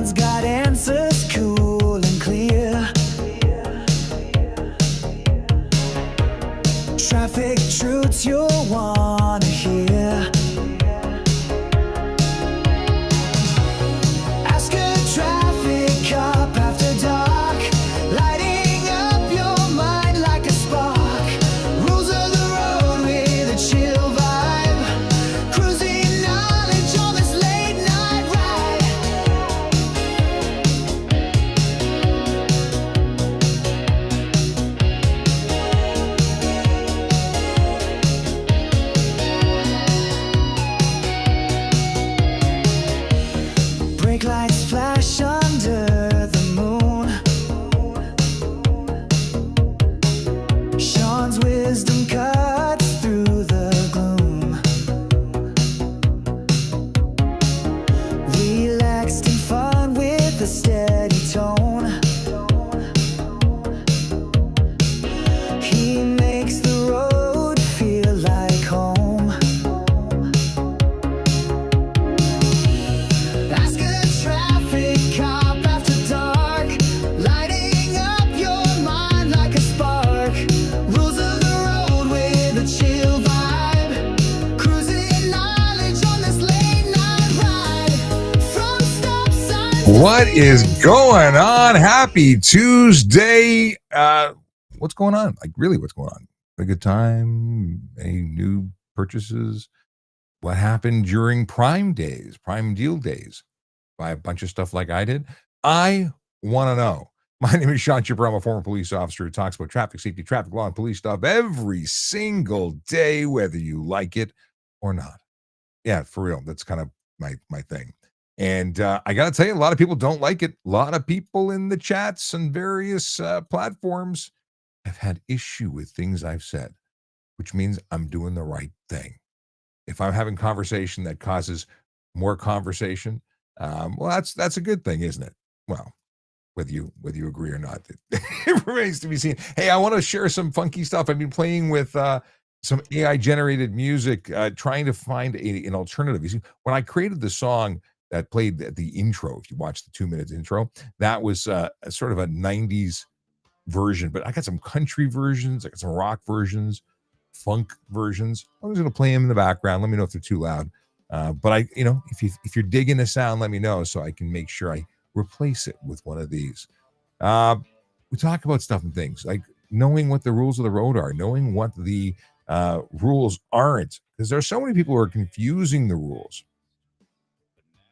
Sean's got answers cool and clear. Traffic truths you'll wanna hear. Ask a traffic cop after dark, lighting up your mind like a spark. Rules of the road with a chill vibe, cruising knowledge on this late night ride. Brake lights flash under the moon. Sean's wisdom cuts through the gloom. Relaxed and fun with a steady tone. He makes the road feel like home. Ask a traffic cop after dark, lighting up your mind like a spark. Rules of the road with a chill vibe, cruising knowledge on this late night ride. From stop signs to What is going on? Happy Tuesday. What's going on? Like, really, what's going on? A good time? Any new purchases? What happened during Prime days, Prime deal days? Buy a bunch of stuff like I did? I want to know. My name is Sean Chipper. I'm a former police officer who talks about traffic safety, traffic law, and police stuff every single day, whether you like it or not. Yeah, for real. That's kind of my thing. And I got to tell you, a lot of people don't like it. A lot of people in the chats and various platforms have had issue with things I've said, which means I'm doing the right thing. If I'm having conversation that causes more conversation, well, that's a good thing, isn't it? Well, whether you agree or not, it remains to be seen. Hey, I want to share some funky stuff. I've been playing with some AI generated music, trying to find an alternative. You see, when I created the song that played at the intro, if you watch the 2 minutes intro, that was a sort of a 90s version, but I got some country versions, I got some rock versions, funk versions. I'm just gonna play them in the background. Let me know if they're too loud. But if you're digging the sound, let me know so I can make sure I replace it with one of these. We talk about stuff and things like knowing what the rules of the road are, knowing what the rules aren't, because there are so many people who are confusing the rules.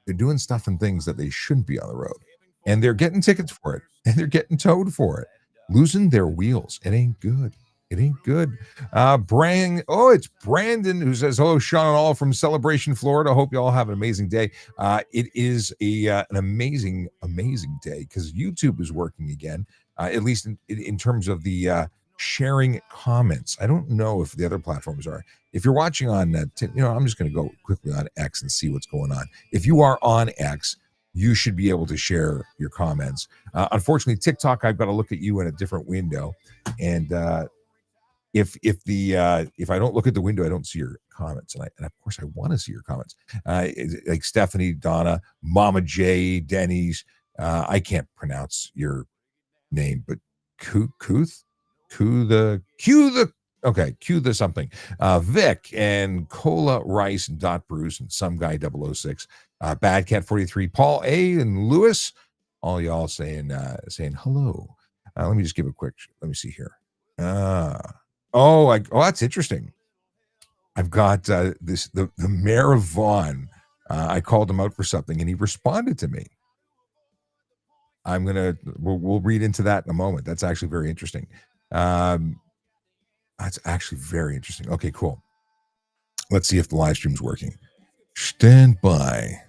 They're doing stuff and things that they shouldn't be on the road, and they're getting tickets for it, and they're getting towed for it, losing their wheels. It ain't good. It ain't good. It's Brandon who says, hello, Sean and all from Celebration, Florida. Hope you all have an amazing day. It is an amazing, amazing day because YouTube is working again, at least in terms of the sharing comments. I don't know if the other platforms are. If you're watching on, I'm just going to go quickly on X and see what's going on. If you are on X, you should be able to share your comments. Unfortunately, TikTok, I've got to look at you in a different window, and if I don't look at the window, I don't see your comments, and of course I want to see your comments. Like Stephanie, Donna, Mama J, Denny's. I can't pronounce your name, but Q the something. Vic and Cola Rice Dot Bruce and some guy 006. Bad Cat 43, Paul A and Lewis, all y'all saying hello. Let me just give a quick. Let me see here. That's interesting. I've got the mayor of Vaughan. I called him out for something, and he responded to me. We'll read into that in a moment. That's actually very interesting. That's actually very interesting. Okay, cool. Let's see if the live stream's working. Stand by.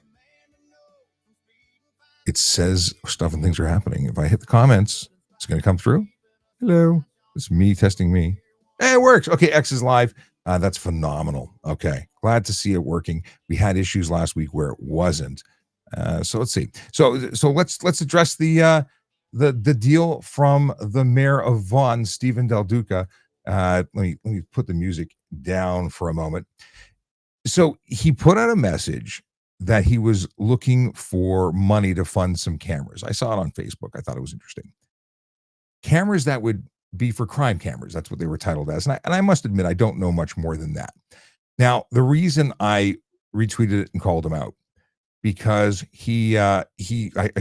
It says stuff and things are happening. If I hit the comments, it's going to come through. Hello. It's me testing me. Hey, it works. Okay, X is live. That's phenomenal. Okay, glad to see it working. We had issues last week where it wasn't. So let's see. So let's address the deal from the mayor of Vaughan, Stephen Del Duca. Let me put the music down for a moment. So he put out a message that he was looking for money to fund some cameras. I saw it on Facebook. I thought it was interesting. Cameras that would be for crime cameras. That's what they were titled as. And I must admit, I don't know much more than that. Now, the reason I retweeted it and called him out because I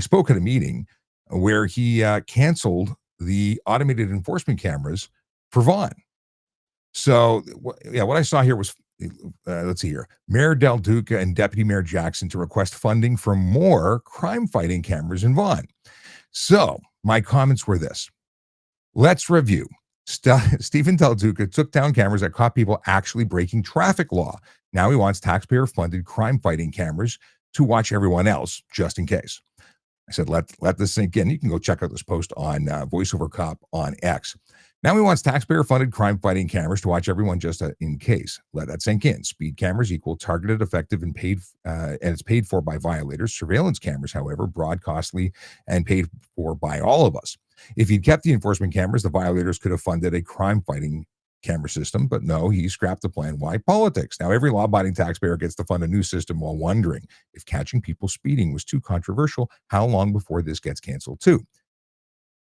spoke at a meeting where he canceled the automated enforcement cameras for Vaughan. So, what I saw here was, let's see here, Mayor Del Duca and Deputy Mayor Jackson to request funding for more crime-fighting cameras in Vaughan. So, my comments were this. Let's review. Stephen Del Duca took down cameras that caught people actually breaking traffic law. Now he wants taxpayer-funded crime-fighting cameras to watch everyone else, just in case. I said, let this sink in. You can go check out this post on VoiceOver Cop on X. Now he wants taxpayer-funded crime-fighting cameras to watch everyone just in case. Let that sink in. Speed cameras equal targeted, effective, and it's paid for by violators. Surveillance cameras, however, broad, costly, and paid for by all of us. If he'd kept the enforcement cameras, the violators could have funded a crime-fighting camera system, but no, he scrapped the plan. Why? Politics. Now every law-abiding taxpayer gets to fund a new system while wondering if catching people speeding was too controversial, how long before this gets canceled too?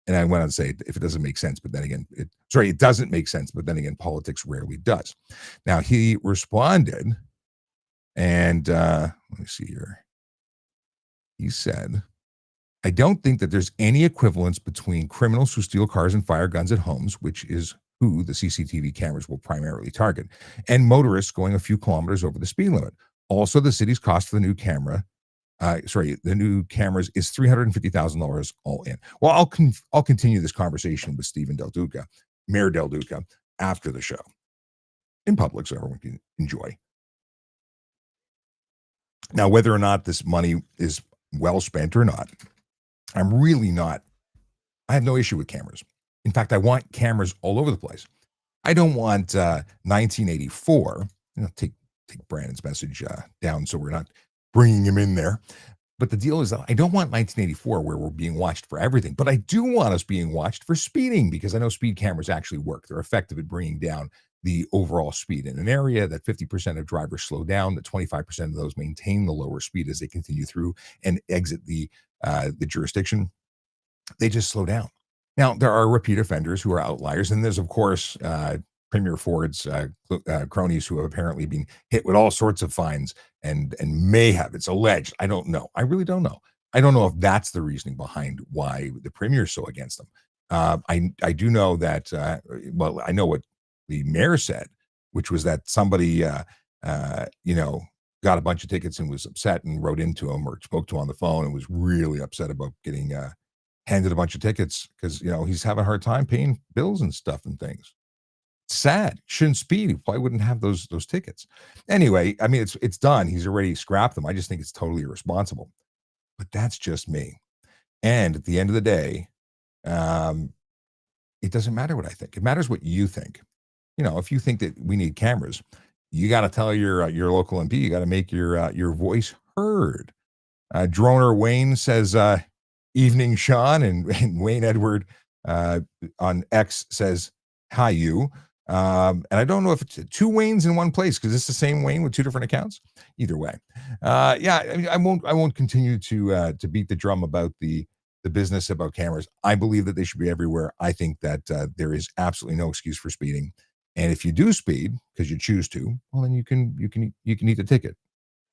And I went on to say, if it doesn't make sense, but then again, it doesn't make sense, but then again, politics rarely does. Now he responded, and let me see here. He said, I don't think that there's any equivalence between criminals who steal cars and fire guns at homes, which is who the CCTV cameras will primarily target, and motorists going a few kilometers over the speed limit. Also, the city's cost for the new new cameras is $350,000 all in. Well, I'll continue this conversation with Stephen Del Duca, Mayor Del Duca, after the show in public, so everyone can enjoy. Now, whether or not this money is well spent or not, I'm really not. I have no issue with cameras. In fact, I want cameras all over the place. I don't want 1984. Take Brandon's message down so we're not bringing him in there. But the deal is that I don't want 1984 where we're being watched for everything. But I do want us being watched for speeding because I know speed cameras actually work. They're effective at bringing down the overall speed in an area that 50% of drivers slow down, that 25% of those maintain the lower speed as they continue through and exit the jurisdiction. They just slow down. Now, there are repeat offenders who are outliers, and there's, of course, Premier Ford's cronies who have apparently been hit with all sorts of fines and may have. It's alleged. I don't know. I really don't know. I don't know if that's the reasoning behind why the Premier is so against them. I do know that, I know what the mayor said, which was that somebody, got a bunch of tickets and was upset and wrote into him or spoke to him on the phone and was really upset about getting handed a bunch of tickets because he's having a hard time paying bills and stuff and things. Sad. Shouldn't speed. He probably wouldn't have those tickets. Anyway, I mean it's done. He's already scrapped them. I just think it's totally irresponsible. But that's just me. And at the end of the day, it doesn't matter what I think. It matters what you think. If you think that we need cameras, you got to tell your local MP. You got to make your voice heard. Droner Wayne says, "Evening, Sean," and Wayne Edward on X says, "Hi, you." And I don't know if it's two Waynes in one place because it's the same Wayne with two different accounts. Either way, I won't continue to beat the drum about the business about cameras. I believe that they should be everywhere. I think that there is absolutely no excuse for speeding. And if you do speed because you choose to, well, then you can eat the ticket,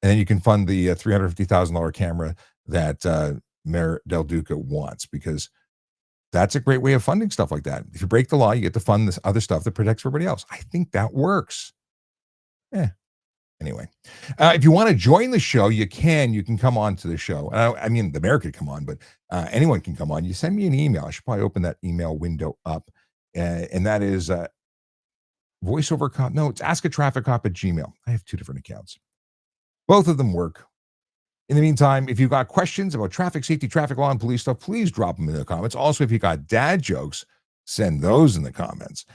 and then you can fund the $350,000 camera that Mayor Del Duca wants because that's a great way of funding stuff like that. If you break the law, you get to fund this other stuff that protects everybody else. I think that works. Anyway, if you want to join the show, you can come on to the show. I mean, the mayor could come on, but anyone can come on. You send me an email. I should probably open that email window up. And that is voiceover cop. No, it's askatrafficcop@gmail. I have two different accounts. Both of them work. In the meantime, if you've got questions about traffic safety, traffic law, and police stuff, please drop them in the comments. Also, if you got dad jokes, send those in the comments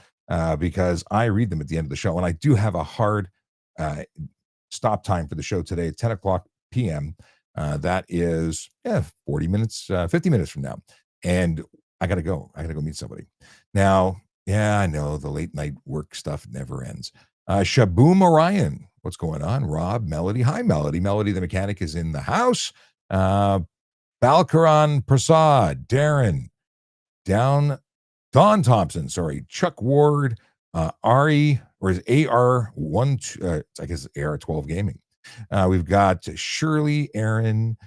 because I read them at the end of the show. And I do have a hard stop time for the show today at 10 o'clock p.m. That is 50 minutes from now. And I got to go. I got to go meet somebody. Now, I know the late night work stuff never ends. Shaboom Orion. What's going on? Rob, Melody. Hi, Melody. Melody, the mechanic, is in the house. Balkaran Prasad, Darren, down, Don Thompson, sorry, Chuck Ward, Ari, or is AR1, I guess AR12 Gaming. We've got Shirley, Aaron,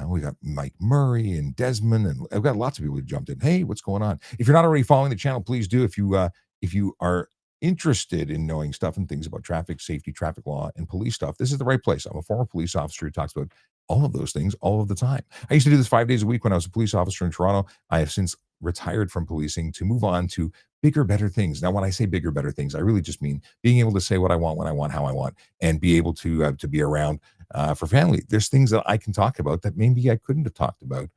we got Mike Murray and Desmond, and I've got lots of people who jumped in. Hey, what's going on? If you're not already following the channel, please do. If you are interested in knowing stuff and things about traffic safety, traffic law, and police stuff, this is the right place. I'm a former police officer who talks about all of those things all of the time. I used to do this 5 days a week when I was a police officer in Toronto. I have since retired from policing to move on to bigger, better things. Now, when I say bigger, better things, I really just mean being able to say what I want, when I want, how I want, and be able to be around for family. There's things that I can talk about that maybe I couldn't have talked about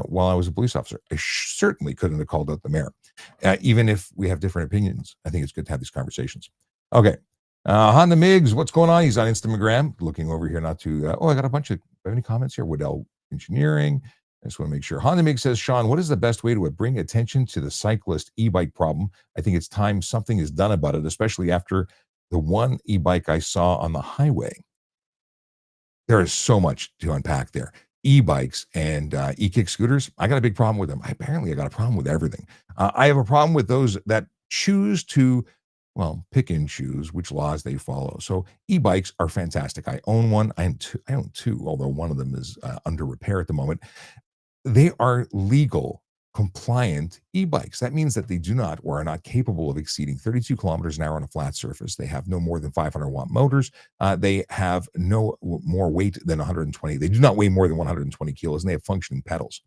while I was a police officer. I certainly couldn't have called out the mayor. Even if we have different opinions, I think it's good to have these conversations. Okay. Honda Miggs, what's going on? He's on Instagram. Looking over here, not to, I got a bunch of, any comments here? Woodell Engineering. I just want to make sure. Honda Miggs says, Sean, what is the best way to bring attention to the cyclist e-bike problem? I think it's time something is done about it, especially after the one e-bike I saw on the highway. There is so much to unpack there. E-bikes and e-kick scooters, I got a big problem with them. I got a problem with everything. I have a problem with those that choose to, pick and choose which laws they follow. So e-bikes are fantastic. I own one. I own two, although one of them is under repair at the moment. They are legal, compliant e-bikes. That means that they do not or are not capable of exceeding 32 kilometers an hour on a flat surface. They have no more than 500-watt motors. They have no more weight than 120. They do not weigh more than 120 kilos, and they have functioning pedals.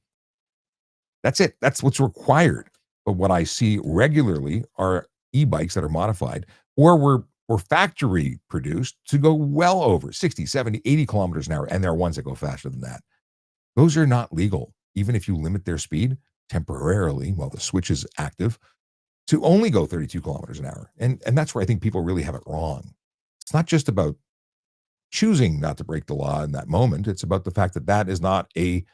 That's it. That's what's required. But what I see regularly are e-bikes that are modified or were factory produced to go well over 60, 70, 80 kilometers an hour, and there are ones that go faster than that. Those are not legal, even if you limit their speed temporarily while the switch is active to only go 32 kilometers an hour. And that's where I think people really have it wrong. It's not just about choosing not to break the law in that moment. It's about the fact that that is not a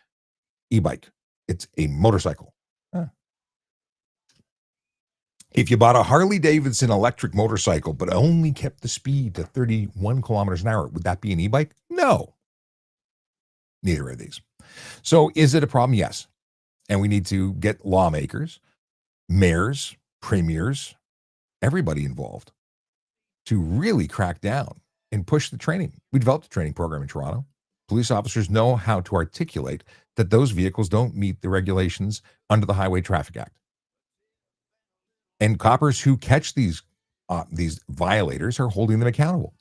e-bike. It's a motorcycle. If you bought a Harley Davidson electric motorcycle, but only kept the speed to 31 kilometers an hour, would that be an e-bike? No. Neither are these. So is it a problem? Yes. And we need to get lawmakers, mayors, premiers, everybody involved to really crack down and push the training. We developed a training program in Toronto. Police officers know how to articulate that those vehicles don't meet the regulations under the Highway Traffic Act. And coppers who catch these violators are holding them accountable.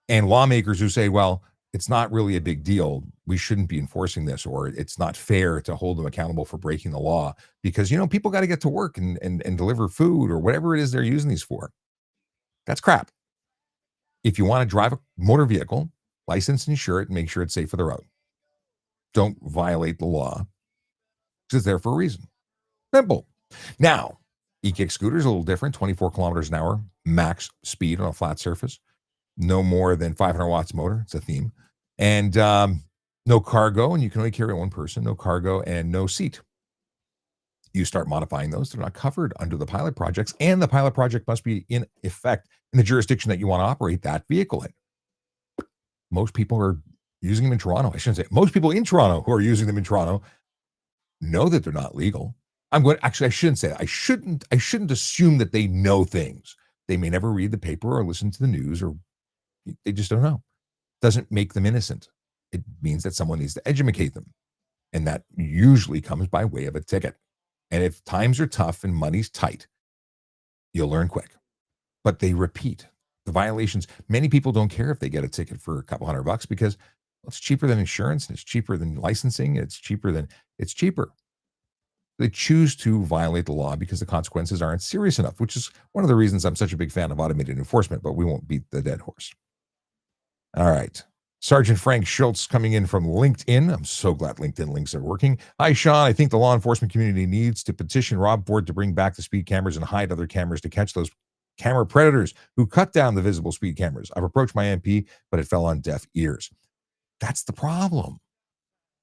And lawmakers who say, well, it's not really a big deal, we shouldn't be enforcing this, or it's not fair to hold them accountable for breaking the law because, people got to get to work and deliver food or whatever it is they're using these for. That's crap. If you want to drive a motor vehicle, license and insure it and make sure it's safe for the road. Don't violate the law. It's there for a reason. Simple. Now, e-kick scooters a little different, 24 kilometers an hour, max speed on a flat surface. No more than 500 watts motor. It's a theme. And no cargo, and you can only carry one person, no cargo, and no seat. You start modifying those. They're not covered under the pilot projects, and the pilot project must be in effect in the jurisdiction that you want to operate that vehicle in. Most people are using them in Toronto. I shouldn't say most people in Toronto who are using them in Toronto know that they're not legal. I shouldn't say that. I shouldn't assume that they know things. They may never read the paper or listen to the news, or they just don't know. Doesn't make them innocent. It means that someone needs to educate them. And that usually comes by way of a ticket. And if times are tough and money's tight, you'll learn quick. But they repeat the violations. Many people don't care if they get a ticket for a couple $100 because it's cheaper than insurance, and it's cheaper than licensing, it's cheaper. They choose to violate the law because the consequences aren't serious enough, which is one of the reasons I'm such a big fan of automated enforcement, but we won't beat the dead horse. All right. Sergeant Frank Schultz coming in from LinkedIn. I'm so glad LinkedIn links are working. Hi, Sean. I think the law enforcement community needs to petition Rob Ford to bring back the speed cameras and hide other cameras to catch those camera predators who cut down the visible speed cameras. I've approached my MP, but it fell on deaf ears. That's the problem.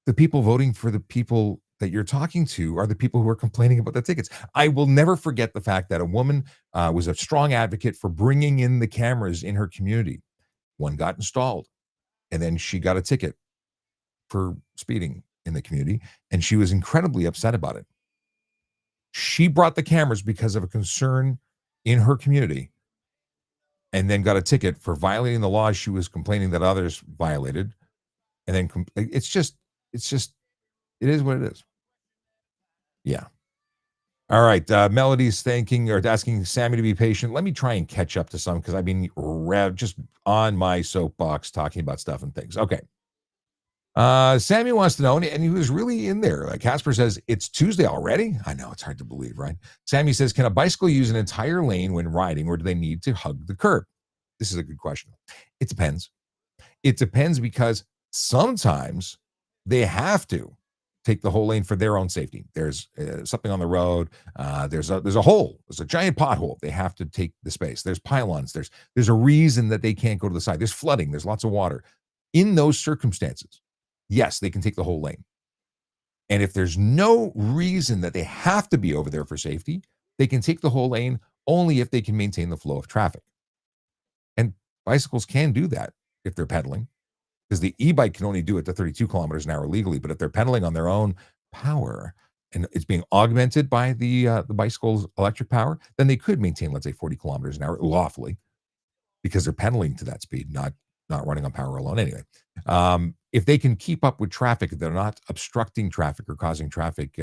The people voting for the people that you're talking to are the people who are complaining about the tickets. I will never forget the fact that a woman was a strong advocate for bringing in the cameras in her community. one got installed, and then she got a ticket for speeding in the community, and she was incredibly upset about it. She brought the cameras because of a concern in her community and then got a ticket for violating the laws she was complaining that others violated. And then it is what it is. Yeah. All right. Melody's thanking or asking Sammy to be patient. Let me try and catch up to some because I've been just on my soapbox talking about stuff and things. Okay. Sammy wants to know, and he was really in there. Like Casper says, it's Tuesday already. I know it's hard to believe, right? Sammy says, can a bicycle use an entire lane when riding, or do they need to hug the curb? This is a good question. It depends. It depends because sometimes they have to take the whole lane for their own safety. There's something on the road. There's a hole. There's a giant pothole. They have to take the space. There's pylons. There's a reason that they can't go to the side. There's flooding. There's lots of water. In those circumstances, yes, they can take the whole lane. And if there's no reason that they have to be over there for safety, they can take the whole lane only if they can maintain the flow of traffic. And bicycles can do that if they're pedaling, because the e-bike can only do it to 32 kilometers an hour legally. But if they're pedaling on their own power and it's being augmented by the bicycle's electric power, then they could maintain, let's say, 40 kilometers an hour lawfully because they're pedaling to that speed, not running on power alone anyway. If they can keep up with traffic, they're not obstructing traffic or causing traffic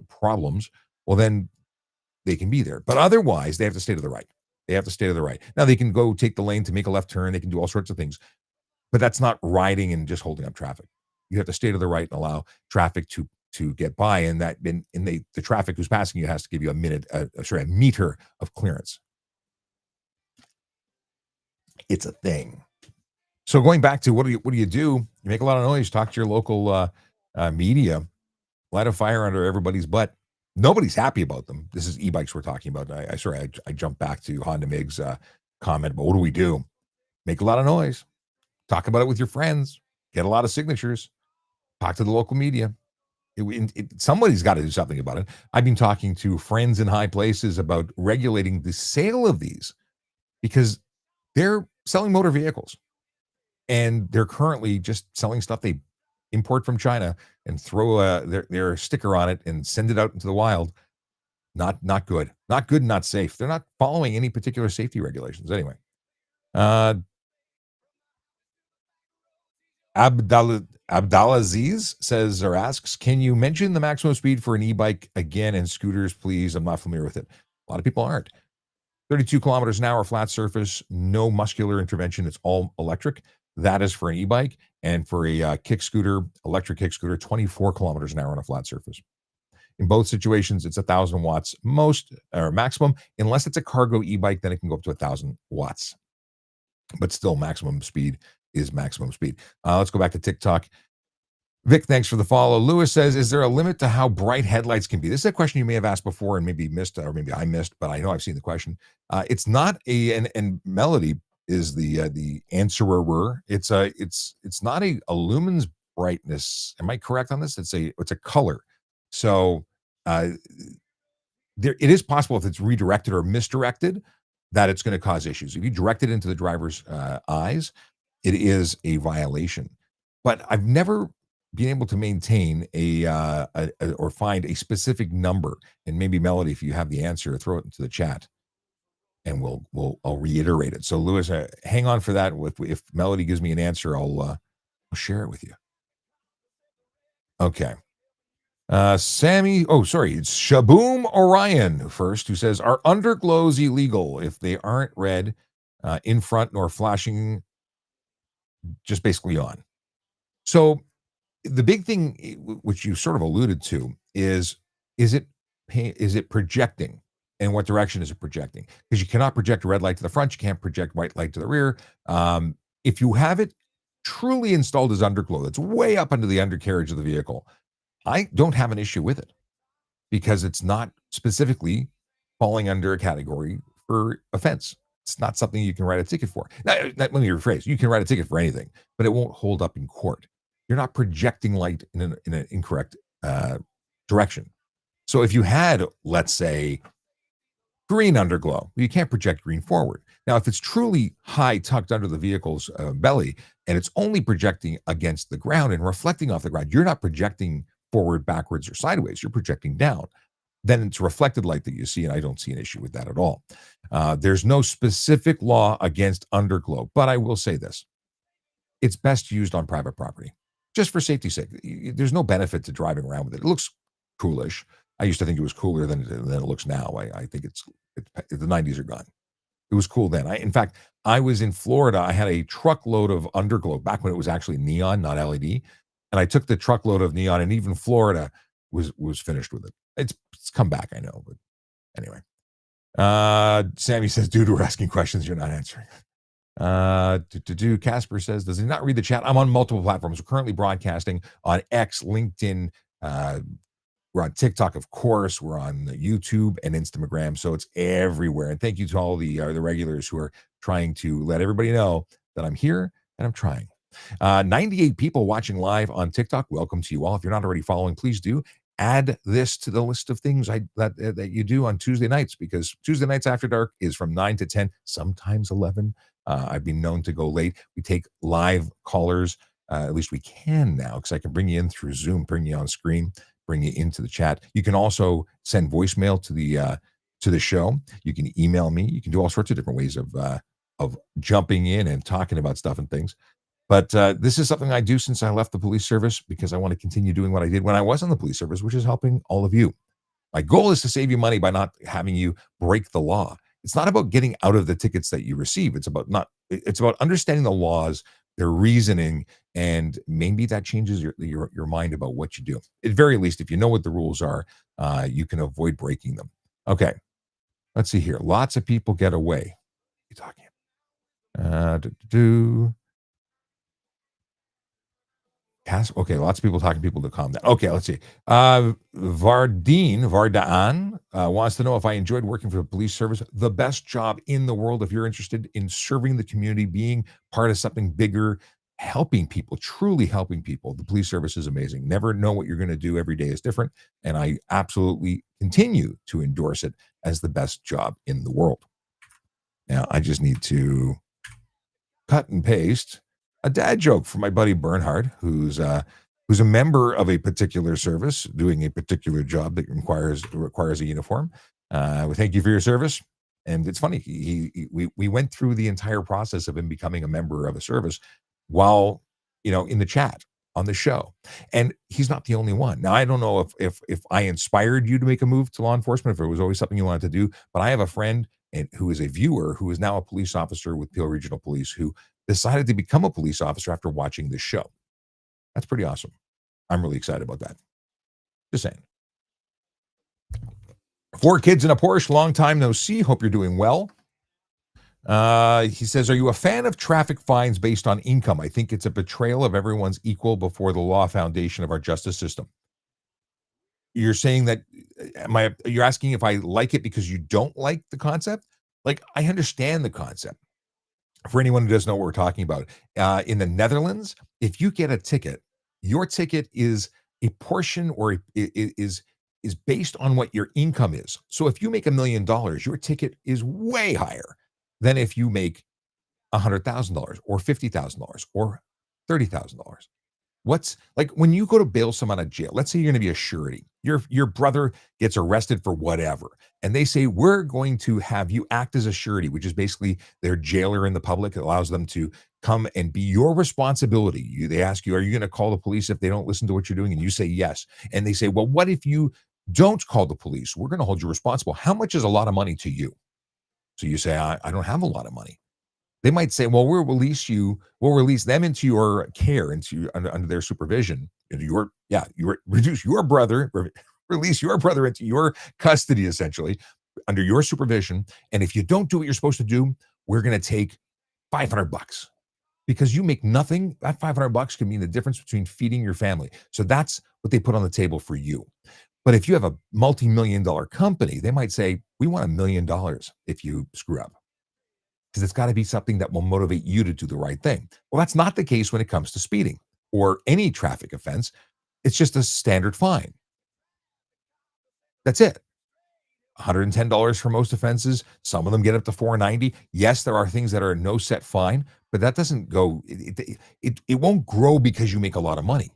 problems, well, then they can be there. But otherwise, they have to stay to the right. They have to stay to the right. Now, they can go take the lane to make a left turn. They can do all sorts of things. But that's not riding and just holding up traffic. You have to stay to the right and allow traffic to get by. And the traffic who's passing you has to give you a meter of clearance. It's a thing. So going back to what do you do? You make a lot of noise. Talk to your local media. Light a fire under everybody's butt. Nobody's happy about them. This is e-bikes we're talking about. I jumped back to Honda Mig's comment, but what do we do? Make a lot of noise. Talk about it with your friends. Get a lot of signatures. Talk to the local media. Somebody's got to do something about it. I've been talking to friends in high places about regulating the sale of these because they're selling motor vehicles. And they're currently just selling stuff they import from China and throw their sticker on it and send it out into the wild. Not good. Not good and not safe. They're not following any particular safety regulations anyway. Abdalaziz says or asks, can you mention the maximum speed for an e-bike again and scooters, please? I'm not familiar with it. A lot of people aren't. 32 kilometers an hour, flat surface, no muscular intervention. It's all electric. That is for an e-bike. And for a kick scooter, electric kick scooter, 24 kilometers an hour on a flat surface. In both situations, it's 1,000 watts most or maximum. Unless it's a cargo e-bike, then it can go up to 1,000 watts. But still, maximum speed is maximum speed. Let's go back to TikTok. Vic, thanks for the follow. Lewis says, is there a limit to how bright headlights can be? This is a question you may have asked before and maybe missed, or maybe I missed, but I know I've seen the question. It's not and Melody is the answerer. It's not a lumen's brightness. Am I correct on this? It's a color. So it is possible if it's redirected or misdirected that it's going to cause issues. If you direct it into the driver's eyes, it is a violation. But I've never been able to maintain or find a specific number. And maybe Melody, if you have the answer, throw it into the chat, and I'll reiterate it. So Lewis, hang on for that. If Melody gives me an answer, I'll share it with you. Okay. Sammy, it's Shaboom Orion first, who says, are underglows illegal if they aren't red in front nor flashing, just basically on? So the big thing, which you sort of alluded to, is it projecting? And what direction is it projecting? Because you cannot project a red light to the front. You can't project white light to the rear. If you have it truly installed as underglow, that's way up under the undercarriage of the vehicle, I don't have an issue with it because it's not specifically falling under a category for offense. It's not something you can write a ticket for. Now, let me rephrase. You can write a ticket for anything, but it won't hold up in court. You're not projecting light in an incorrect direction. So if you had, let's say, Green underglow. You can't project green forward. Now, if it's truly high tucked under the vehicle's belly and it's only projecting against the ground and reflecting off the ground, you're not projecting forward, backwards, or sideways. You're projecting down. Then it's reflected light that you see, and I don't see an issue with that at all. There's no specific law against underglow, but I will say this: it's best used on private property, just for safety's sake. There's no benefit to driving around with it. It looks coolish. I used to think it was cooler than it looks now. I think it's the '90s are gone. It was cool then. In fact, I was in Florida. I had a truckload of underglow back when it was actually neon, not LED, and I took the truckload of neon, and even Florida was finished with it. It's come back, I know, but anyway. Sammy says, dude, we're asking questions you're not answering. Casper says, does he not read the chat? I'm on multiple platforms. We're currently broadcasting on X, LinkedIn, we're on TikTok, of course. We're on YouTube and Instagram, so it's everywhere. And thank you to all the regulars who are trying to let everybody know that I'm here and I'm trying. 98 people watching live on TikTok. Welcome to you all. If you're not already following, please do add this to the list of things that you do on Tuesday nights, because Tuesday nights After Dark is from 9 to 10, sometimes 11. I've been known to go late. We take live callers. At least we can now, because I can bring you in through Zoom, bring you on screen, bring you into the chat. You can also send voicemail to the show. You can email me. You can do all sorts of different ways of jumping in and talking about stuff and things. But this is something I do since I left the police service, because I want to continue doing what I did when I was in the police service, which is helping all of you. My goal is to save you money by not having you break the law. It's not about getting out of the tickets that you receive. It's about understanding the laws, their reasoning, and maybe that changes your mind about what you do. At very least, if you know what the rules are, you can avoid breaking them. Okay, let's see here. Lots of people get away. What are you talking? Okay, lots of people talking people to calm down. Okay, let's see. Vardaan wants to know if I enjoyed working for the police service. The best job in the world. If you're interested in serving the community, being part of something bigger, helping people, truly helping people, the police service is amazing. Never know what you're going to do. Every day is different. And I absolutely continue to endorse it as the best job in the world. Now, I just need to cut and paste a dad joke from my buddy Bernhard, who's a member of a particular service, doing a particular job that requires a uniform. We thank you for your service. And it's funny, we went through the entire process of him becoming a member of a service while, in the chat on the show. And he's not the only one. Now, I don't know if I inspired you to make a move to law enforcement, if it was always something you wanted to do, but I have a friend who is a viewer who is now a police officer with Peel Regional Police, who decided to become a police officer after watching this show. That's pretty awesome. I'm really excited about that. Just saying. 4 kids in a Porsche. Long time no see. Hope you're doing well. He says, are you a fan of traffic fines based on income? I think it's a betrayal of everyone's equal before the law foundation of our justice system. You're saying that, you're asking if I like it because you don't like the concept? Like, I understand the concept. For anyone who doesn't know what we're talking about, in the Netherlands, if you get a ticket, your ticket is a portion, or is based on what your income is. So if you make $1 million, your ticket is way higher than if you make $100,000 or $50,000 or $30,000. What's like when you go to bail someone out of jail? Let's say you're going to be a surety. Your brother gets arrested for whatever, and they say, we're going to have you act as a surety, which is basically their jailer in the public. It allows them to come and be your responsibility. They ask you, are you going to call the police if they don't listen to what you're doing? And you say yes. And they say, well, what if you don't call the police? We're going to hold you responsible. How much is a lot of money to you? So you say, I don't have a lot of money. They might say, well, we'll release them into your care, under their supervision, release your brother into your custody, essentially, under your supervision. And if you don't do what you're supposed to do, we're going to take $500 because you make nothing. That $500 can mean the difference between feeding your family. So that's what they put on the table for you. But if you have a multi-million-dollar company, they might say, we want $1 million if you screw up. Because it's got to be something that will motivate you to do the right thing. Well, that's not the case when it comes to speeding or any traffic offense. It's just a standard fine. That's it. $110 for most offenses. Some of them get up to $490. Yes, there are things that are no set fine, but that doesn't go. It won't grow because you make a lot of money.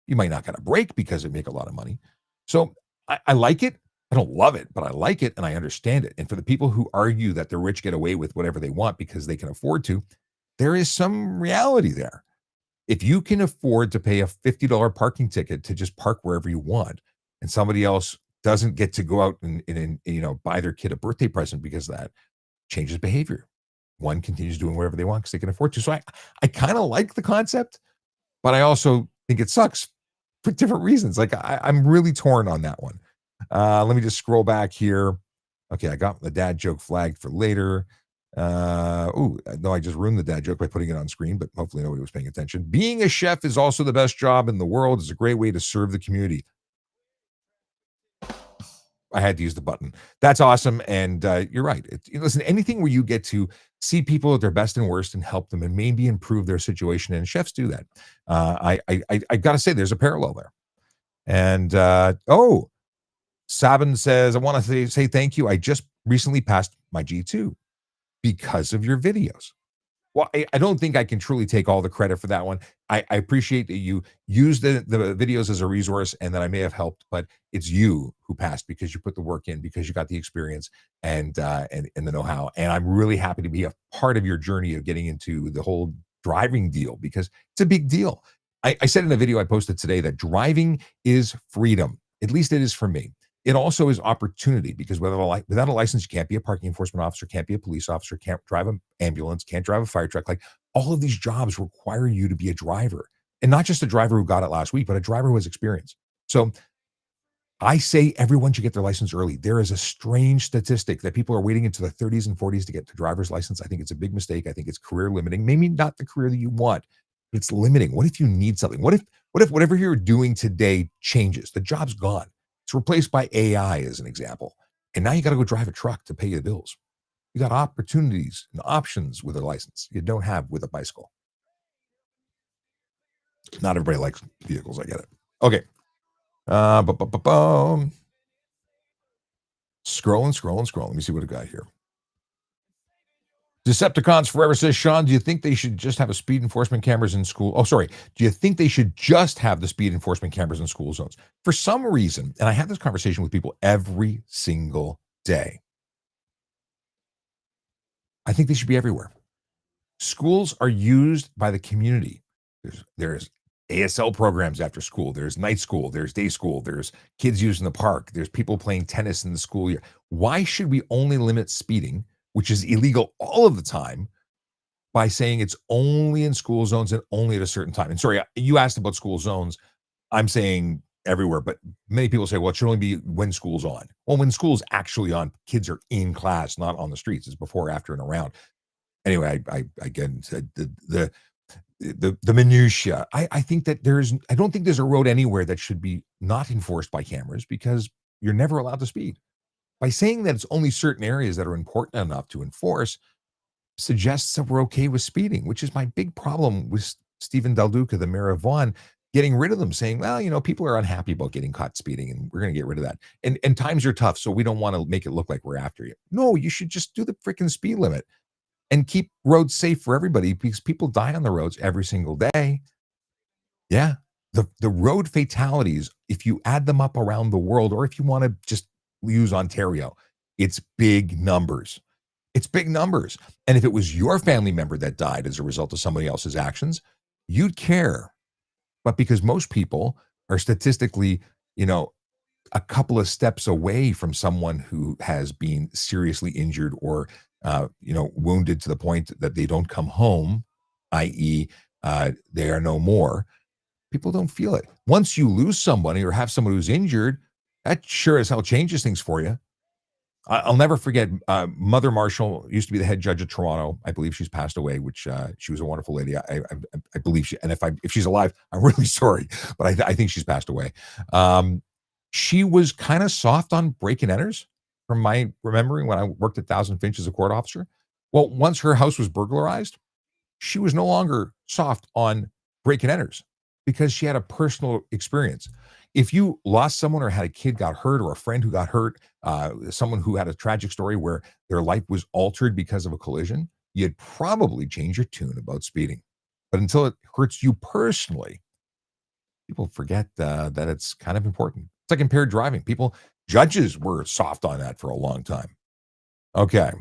You might not get a break because it make a lot of money. So I like it. I don't love it, but I like it and I understand it. And for the people who argue that the rich get away with whatever they want because they can afford to, there is some reality there. If you can afford to pay a $50 parking ticket to just park wherever you want, and somebody else doesn't get to go out and buy their kid a birthday present because of that, changes behavior. One continues doing whatever they want because they can afford to. So I kind of like the concept, but I also think it sucks for different reasons. Like I'm really torn on that one. Let me just scroll back here. Okay, I got the dad joke flagged for later. No, I just ruined the dad joke by putting it on screen, but hopefully nobody was paying attention. Being a chef is also the best job in the world. It's a great way to serve the community. I had to use the button. That's awesome. And you're right. Listen, anything where you get to see people at their best and worst and help them and maybe improve their situation, and chefs do that. I got to say, there's a parallel there. And Sabin says, I want to say thank you. I just recently passed my G2 because of your videos. Well, I don't think I can truly take all the credit for that one. I appreciate that you use the videos as a resource and that I may have helped, but it's you who passed because you put the work in, because you got the experience and the know-how. And I'm really happy to be a part of your journey of getting into the whole driving deal because it's a big deal. I said in a video I posted today that driving is freedom. At least it is for me. It also is opportunity because without a license, you can't be a parking enforcement officer, can't be a police officer, can't drive an ambulance, can't drive a fire truck. Like all of these jobs require you to be a driver, and not just a driver who got it last week, but a driver who has experience. So I say everyone should get their license early. There is a strange statistic that people are waiting into their 30s and 40s to get the driver's license. I think it's a big mistake. I think it's career limiting. Maybe not the career that you want, but it's limiting. What if you need something? What if whatever you're doing today changes? The job's gone. It's replaced by AI as an example. And now you got to go drive a truck to pay your bills. You got opportunities and options with a license you don't have with a bicycle. Not everybody likes vehicles. I get it. Okay. Scroll. Let me see what I got here. Decepticons Forever says, Sean, do you think they should just have a speed enforcement cameras in school? Oh, sorry. Do you think they should just have the speed enforcement cameras in school zones? For some reason, and I have this conversation with people every single day, I think they should be everywhere. Schools are used by the community. There's ASL programs after school. There's night school. There's day school. There's kids using the park. There's people playing tennis in the school year. Why should we only limit speeding, which is illegal all of the time, by saying it's only in school zones and only at a certain time? And sorry, you asked about school zones. I'm saying everywhere, but many people say, well, it should only be when school's on. Well, when school's actually on, kids are in class, not on the streets. It's before, after, and around. Anyway, I get into the minutia. I think that I don't think there's a road anywhere that should be not enforced by cameras because you're never allowed to speed. By saying that it's only certain areas that are important enough to enforce suggests that we're okay with speeding, which is my big problem with Stephen Del Duca, the mayor of Vaughan, getting rid of them, saying, well, people are unhappy about getting caught speeding and we're going to get rid of that. And times are tough, so we don't want to make it look like we're after you. No, you should just do the freaking speed limit and keep roads safe for everybody because people die on the roads every single day. Yeah. The road fatalities, if you add them up around the world, or if you want to just use Ontario, it's big numbers. It's big numbers. And if it was your family member that died as a result of somebody else's actions, you'd care. But because most people are statistically, a couple of steps away from someone who has been seriously injured or, wounded to the point that they don't come home, i.e., they are no more, people don't feel it. Once you lose somebody or have someone who's injured, that sure as hell changes things for you. I'll never forget Mother Marshall used to be the head judge of Toronto. I believe she's passed away, which she was a wonderful lady. I believe she, and if she's alive, I'm really sorry, but I think she's passed away. She was kind of soft on break and enters from my remembering when I worked at Thousand Finch as a court officer. Well, once her house was burglarized, she was no longer soft on break and enters. because she had a personal experience. If you lost someone or had a kid got hurt or a friend who got hurt, someone who had a tragic story where their life was altered because of a collision, you'd probably change your tune about speeding. But until it hurts you personally, people forget that it's kind of important. It's like impaired driving. Judges were soft on that for a long time. Okay.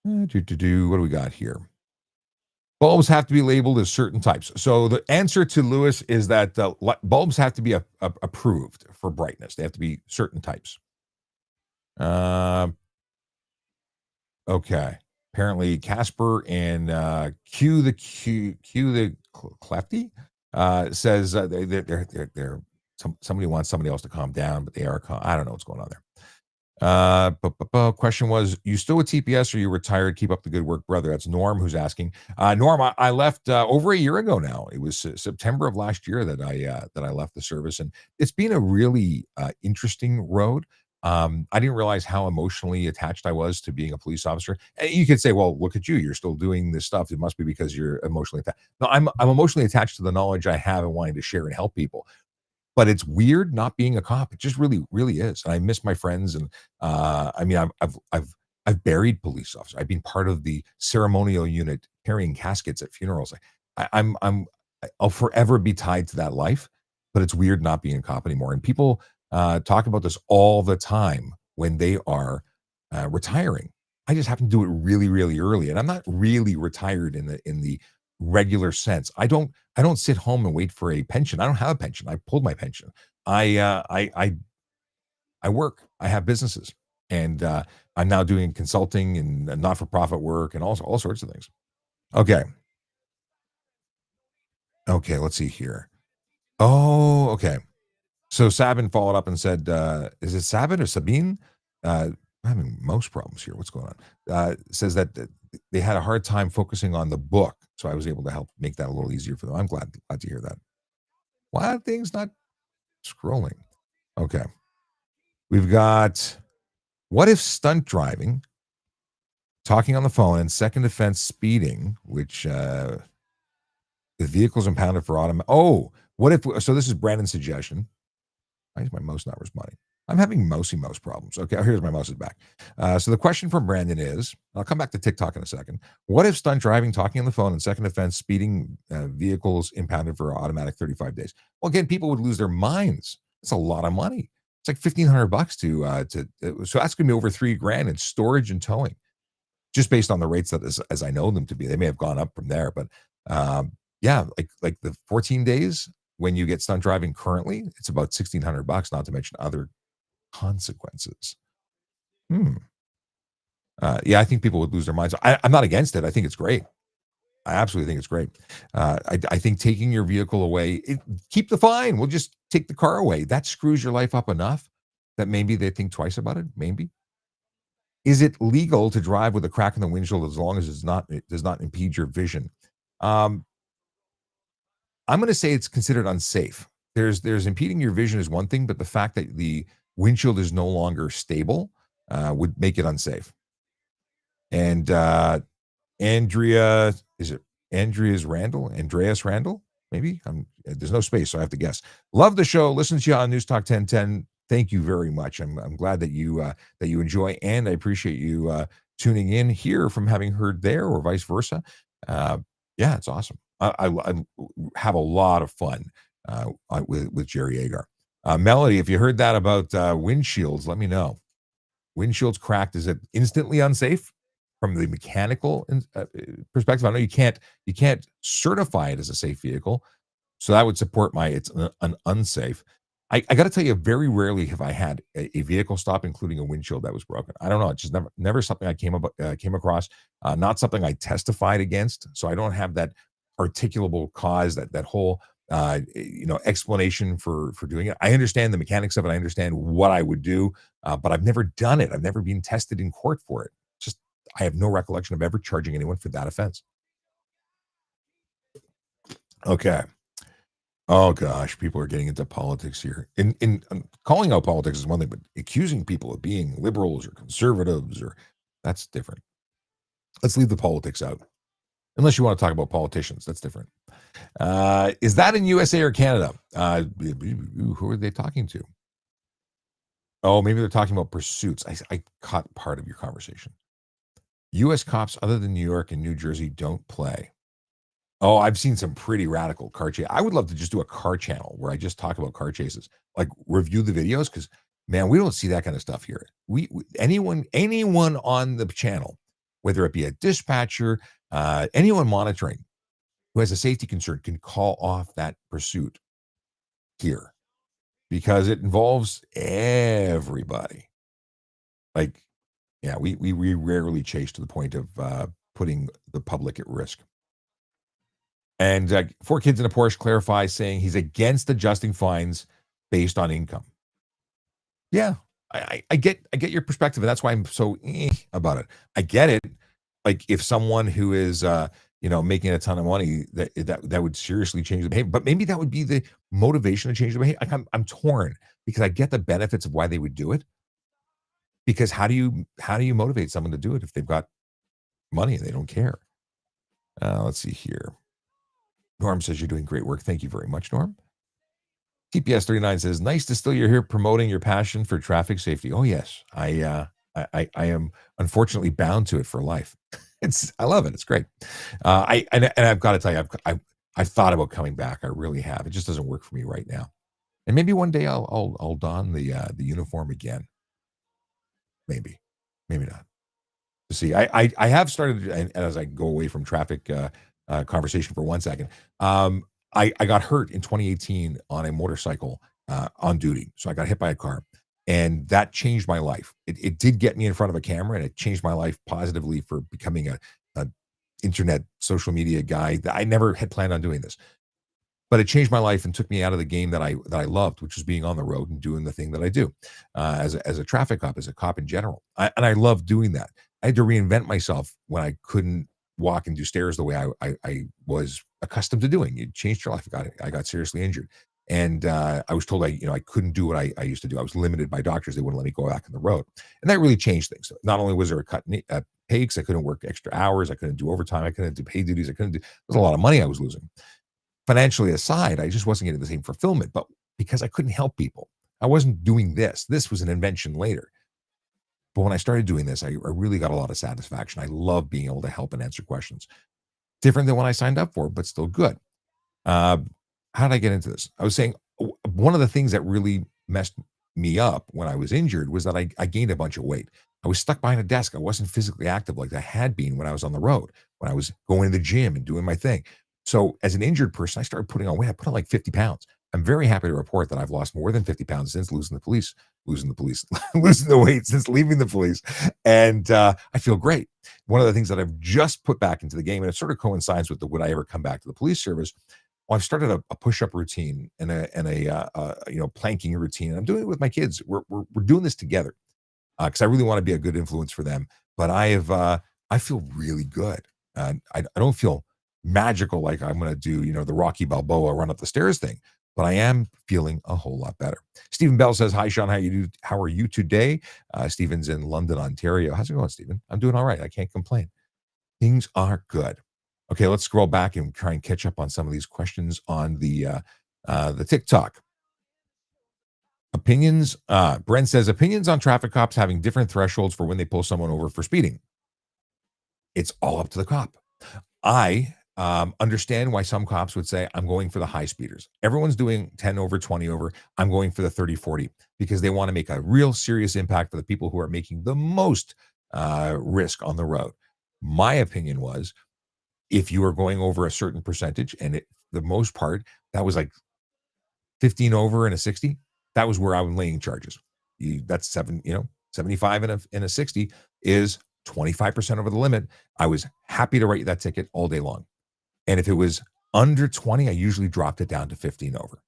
What do we got here? Bulbs have to be labeled as certain types. So the answer to Lewis is that bulbs have to be approved for brightness. They have to be certain types. Uh, okay. Apparently, Casper and Q the Clefty says somebody wants somebody else to calm down, but they are calm. I don't know what's going on there. Question was, you still with TPS or you retired? Keep up the good work, brother. That's Norm who's asking. Norm, I left over a year ago now. It was September of last year that I left the service, and it's been a really interesting road. I didn't realize how emotionally attached I was to being a police officer. And you could say, well, look at you. You're still doing this stuff. It must be because you're emotionally attached. No, I'm emotionally attached to the knowledge I have and wanting to share and help people. But it's weird not being a cop. It just really, really is. And I miss my friends. And I mean, I've buried police officers. I've been part of the ceremonial unit carrying caskets at funerals. I'll forever be tied to that life. But it's weird not being a cop anymore. And people talk about this all the time when they are retiring. I just happen to do it really, really early, and I'm not really retired in the regular sense. I don't sit home and wait for a pension. I don't have a pension. I pulled my pension. I work. I have businesses, and I'm now doing consulting and not for profit work and all sorts of things. Okay, okay. Let's see here. Oh, okay. So Sabin followed up and said, "Is it Sabin or Sabine?" I'm having mouse problems here. What's going on? Says that they had a hard time focusing on the book, so I was able to help make that a little easier for them. I'm glad to hear that. Why are things not scrolling? Okay, we've got what if stunt driving, talking on the phone, and second offense speeding, which the vehicle's impounded for automatic. Oh, what if? So this is Brandon's suggestion. Why is my mouse not responding? I'm having mouse problems. Okay, here's my mouse is back. So the question from Brandon is, I'll come back to TikTok in a second. What if stunt driving, talking on the phone, and second offense speeding vehicles impounded for automatic 35 days? Well, again, people would lose their minds. It's a lot of money. It's like $1,500 so that's gonna be over $3,000 in storage and towing, just based on the rates that as I know them to be. They may have gone up from there, but yeah, like the 14 days when you get stunt driving currently, it's about $1,600, not to mention other consequences. Hmm. Yeah, I think people would lose their minds. I'm not against it. I think it's great. I absolutely think it's great. I think taking your vehicle away, keep the fine. We'll just take the car away. That screws your life up enough that maybe they think twice about it. Maybe. Is it legal to drive with a crack in the windshield as long as it does not impede your vision? Um, I'm going to say it's considered unsafe. There's impeding your vision is one thing, but the fact that the windshield is no longer stable would make it unsafe. And Andrea, is it Andreas Randall? Maybe there's no space, so I have to guess. Love the show. Listen to you on News Talk 1010. Thank you very much. I'm glad that you enjoy, and I appreciate you tuning in here from having heard there, or vice versa. Yeah, it's awesome. I have a lot of fun with Jerry Agar. Melody, if you heard that about windshields, let me know. Windshields cracked, is it instantly unsafe from the mechanical perspective? I know you can't certify it as a safe vehicle, so that would support it's an unsafe. I got to tell you, very rarely have I had a vehicle stop, including a windshield that was broken. I don't know. It's just never something I came across. Not something I testified against. So I don't have that articulable cause, that whole explanation for doing it. I understand the mechanics of it. I understand what I would do, but I've never done it. I've never been tested in court for it. Just I have no recollection of ever charging anyone for that offense. Okay. Oh gosh, people are getting into politics here. In calling out politics is one thing, but accusing people of being liberals or conservatives that's different. Let's leave the politics out. Unless you want to talk about politicians, that's different. Is that in USA or Canada? Who are they talking to? Oh, maybe they're talking about pursuits. I caught part of your conversation. U.S. cops other than New York and New Jersey don't play. Oh, I've seen some pretty radical car chase. I would love to just do a car channel where I just talk about car chases, like review the videos, because man, we don't see that kind of stuff here. Anyone on the channel, whether it be a dispatcher, anyone monitoring who has a safety concern, can call off that pursuit here because it involves everybody. Like, yeah, we rarely chase to the point of putting the public at risk. And Four Kids in a Porsche clarifies, saying he's against adjusting fines based on income. Yeah, I get your perspective, and that's why I'm so about it. I get it. Like if someone who is making a ton of money, that would seriously change the behavior. But maybe that would be the motivation to change the behavior. Like I'm torn because I get the benefits of why they would do it. Because how do you motivate someone to do it if they've got money and they don't care? Let's see here. Norm says you're doing great work. Thank you very much, Norm. TPS 39 says, nice to still you're here promoting your passion for traffic safety. Oh yes, I am unfortunately bound to it for life. I love it. It's great. And I've got to tell you, I've thought about coming back. I really have. It just doesn't work for me right now. And maybe one day I'll don the uniform again. Maybe not. See, I have started, and as I go away from traffic conversation for 1 second, I got hurt in 2018 on a motorcycle on duty. So I got hit by a car, and that changed my life. It did get me in front of a camera, and it changed my life positively for becoming a internet social media guy. That I never had planned on doing this, but it changed my life and took me out of the game that I loved, which was being on the road and doing the thing that I do as a traffic cop, as a cop in general. And I love doing that. I had to reinvent myself when I couldn't walk and do stairs the way I was accustomed to doing. It changed your life. I got seriously injured, and I was told I couldn't do what I used to do. I was limited by doctors; they wouldn't let me go back on the road, and that really changed things. Not only was there a cut pay, because I couldn't work extra hours, I couldn't do overtime, I couldn't do pay duties, there was a lot of money I was losing. Financially aside, I just wasn't getting the same fulfillment, but because I couldn't help people, I wasn't doing this. This was an invention later. But when I started doing this, I really got a lot of satisfaction. I love being able to help and answer questions. Different than when I signed up for, but still good. Uh, how did I get into this? I was saying one of the things that really messed me up when I was injured was that I gained a bunch of weight. I was stuck behind a desk. I wasn't physically active like I had been when I was on the road, when I was going to the gym and doing my thing. So as an injured person, I started putting on weight. I put on like 50 pounds. I'm very happy to report that I've lost more than 50 pounds since losing the weight since leaving the police. And I feel great. One of the things that I've just put back into the game, and it sort of coincides with the would I ever come back to the police service. Well, I've started a push-up routine and a planking routine. And I'm doing it with my kids. We're doing this together because I really want to be a good influence for them. But I feel really good. I don't feel magical like I'm going to do the Rocky Balboa run up the stairs thing, but I am feeling a whole lot better. Stephen Bell says, hi, Sean. How are you today? Stephen's in London, Ontario. How's it going, Stephen? I'm doing all right. I can't complain. Things are good. Okay, let's scroll back and try and catch up on some of these questions on the TikTok. Opinions. Brent says, opinions on traffic cops having different thresholds for when they pull someone over for speeding. It's all up to the cop. I understand why some cops would say, I'm going for the high speeders. Everyone's doing 10 over, 20 over. I'm going for the 30, 40 because they want to make a real serious impact for the people who are making the most risk on the road. My opinion was, if you are going over a certain percentage, and the most part, that was like 15 over and a 60, that was where I was laying charges. That's 75 and a 60 is 25% over the limit. I was happy to write that ticket all day long. And if it was under 20, I usually dropped it down to 15 over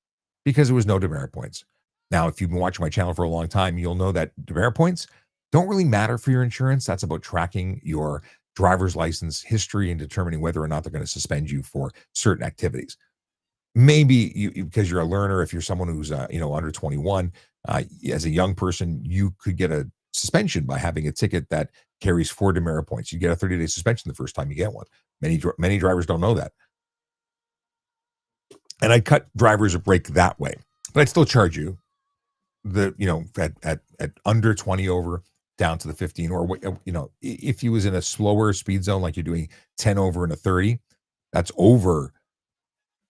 because there was no demerit points. Now, if you've been watching my channel for a long time, you'll know that demerit points don't really matter for your insurance. That's about tracking your driver's license history and determining whether or not they're going to suspend you for certain activities. Maybe because you're a learner, if you're someone who's under 21, as a young person, you could get a suspension by having a ticket that carries 4 demerit points. You get a 30-day suspension the first time you get one. Many drivers don't know that. and I'd cut drivers a break that way, but I'd still charge you at under 20 over down to the 15, or if he was in a slower speed zone, like you're doing 10 over and a 30, that's over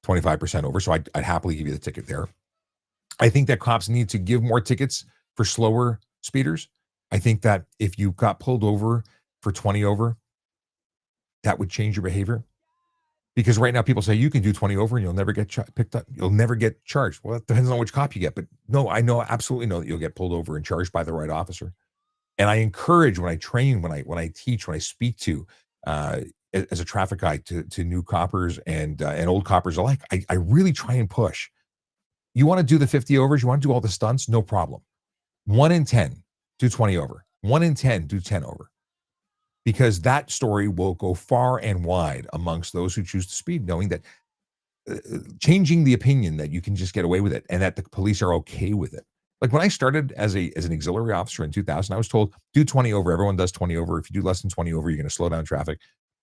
25% over. So I'd happily give you the ticket there. I think that cops need to give more tickets for slower speeders. I think that if you got pulled over for 20 over, that would change your behavior. Because right now people say you can do 20 over and you'll never get picked up. You'll never get charged. Well, it depends on which cop you get. But no, I absolutely know that you'll get pulled over and charged by the right officer. And I encourage when I train, when I teach, when I speak to as a traffic guide to new coppers and old coppers alike, I really try and push. You want to do the 50 overs? You want to do all the stunts? No problem. 1 in 10 do 20 over. 1 in 10 do 10 over. Because that story will go far and wide amongst those who choose to speed, knowing that changing the opinion that you can just get away with it and that the police are okay with it. Like when I started as an auxiliary officer in 2000, I was told, do 20 over. Everyone does 20 over. If you do less than 20 over, you're going to slow down traffic.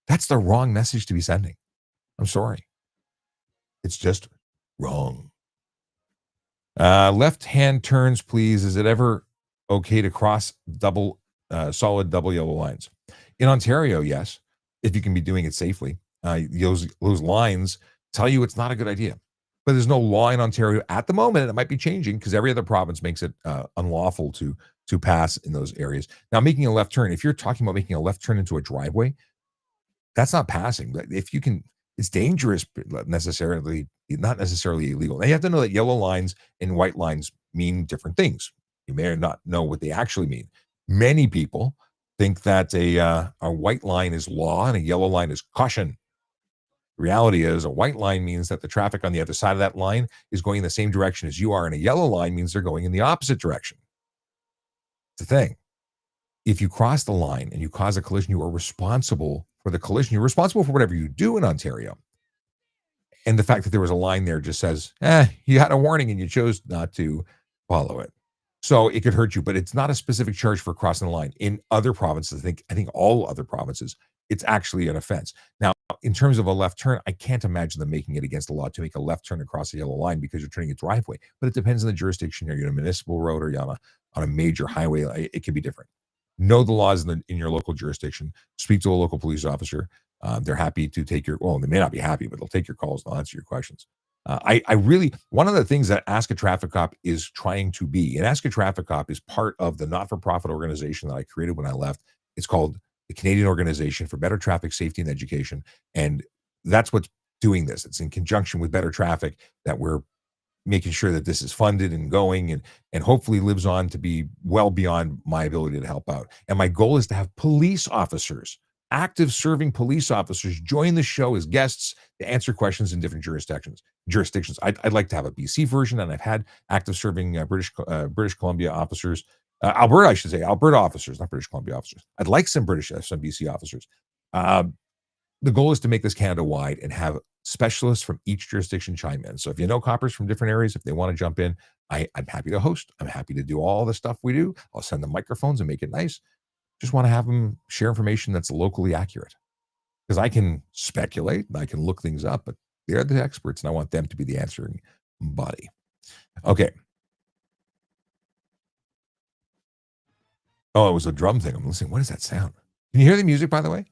That's the wrong message to be sending. I'm sorry. It's just wrong. Left-hand turns, please. Is it ever okay to cross solid double yellow lines? In Ontario, yes, if you can be doing it safely. Those lines tell you it's not a good idea. But there's no law in Ontario at the moment, and it might be changing because every other province makes it unlawful to pass in those areas. Now, making a left turn, if you're talking about making a left turn into a driveway, that's not passing. But if you can, it's dangerous, but not necessarily illegal. Now, you have to know that yellow lines and white lines mean different things. You may not know what they actually mean. Many people think that a white line is law and a yellow line is caution. The reality is a white line means that the traffic on the other side of that line is going in the same direction as you are, and a yellow line means they're going in the opposite direction. It's the thing. If you cross the line and you cause a collision, you are responsible for the collision. You're responsible for whatever you do in Ontario. And the fact that there was a line there just says, you had a warning and you chose not to follow it. So it could hurt you, but it's not a specific charge for crossing the line. In other provinces, I think all other provinces, it's actually an offense. Now, in terms of a left turn, I can't imagine them making it against the law to make a left turn across a yellow line because you're turning a driveway. But it depends on the jurisdiction. Are you on a municipal road or are you on a major highway? It could be different. Know the laws in your local jurisdiction. Speak to a local police officer. They're happy to take they may not be happy, but they'll take your calls and they'll answer your questions. One of the things that Ask a Traffic Cop is trying to be, and Ask a Traffic Cop is part of the not-for-profit organization that I created when I left. It's called the Canadian Organization for Better Traffic Safety and Education. And that's what's doing this. It's in conjunction with Better Traffic that we're making sure that this is funded and going and hopefully lives on to be well beyond my ability to help out. And my goal is to have police officers, active serving police officers, join the show as guests to answer questions in different jurisdictions. I'd like to have a BC version, and I've had active serving British Columbia officers, Alberta, I should say, Alberta officers, not British Columbia officers. I'd like some BC officers. The goal is to make this Canada-wide and have specialists from each jurisdiction chime in. So if you know coppers from different areas, if they want to jump in, I'm happy to host. I'm happy to do all the stuff we do. I'll send them microphones and make it nice. Just want to have them share information that's locally accurate. Because I can speculate and I can look things up, but they're the experts and I want them to be the answering body. Okay. Oh, it was a drum thing. I'm listening. What is that sound? Can you hear the music, by the way?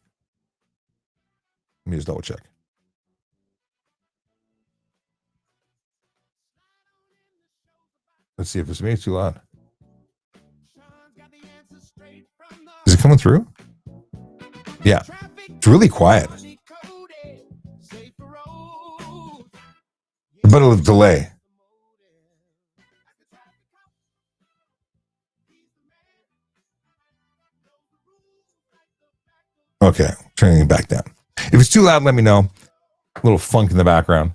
Let me just double check. Let's see if it's me. It's too loud. Is it coming through? Yeah. It's really quiet. But a delay. Okay. Turning it back down. If it's too loud, let me know. A little funk in the background.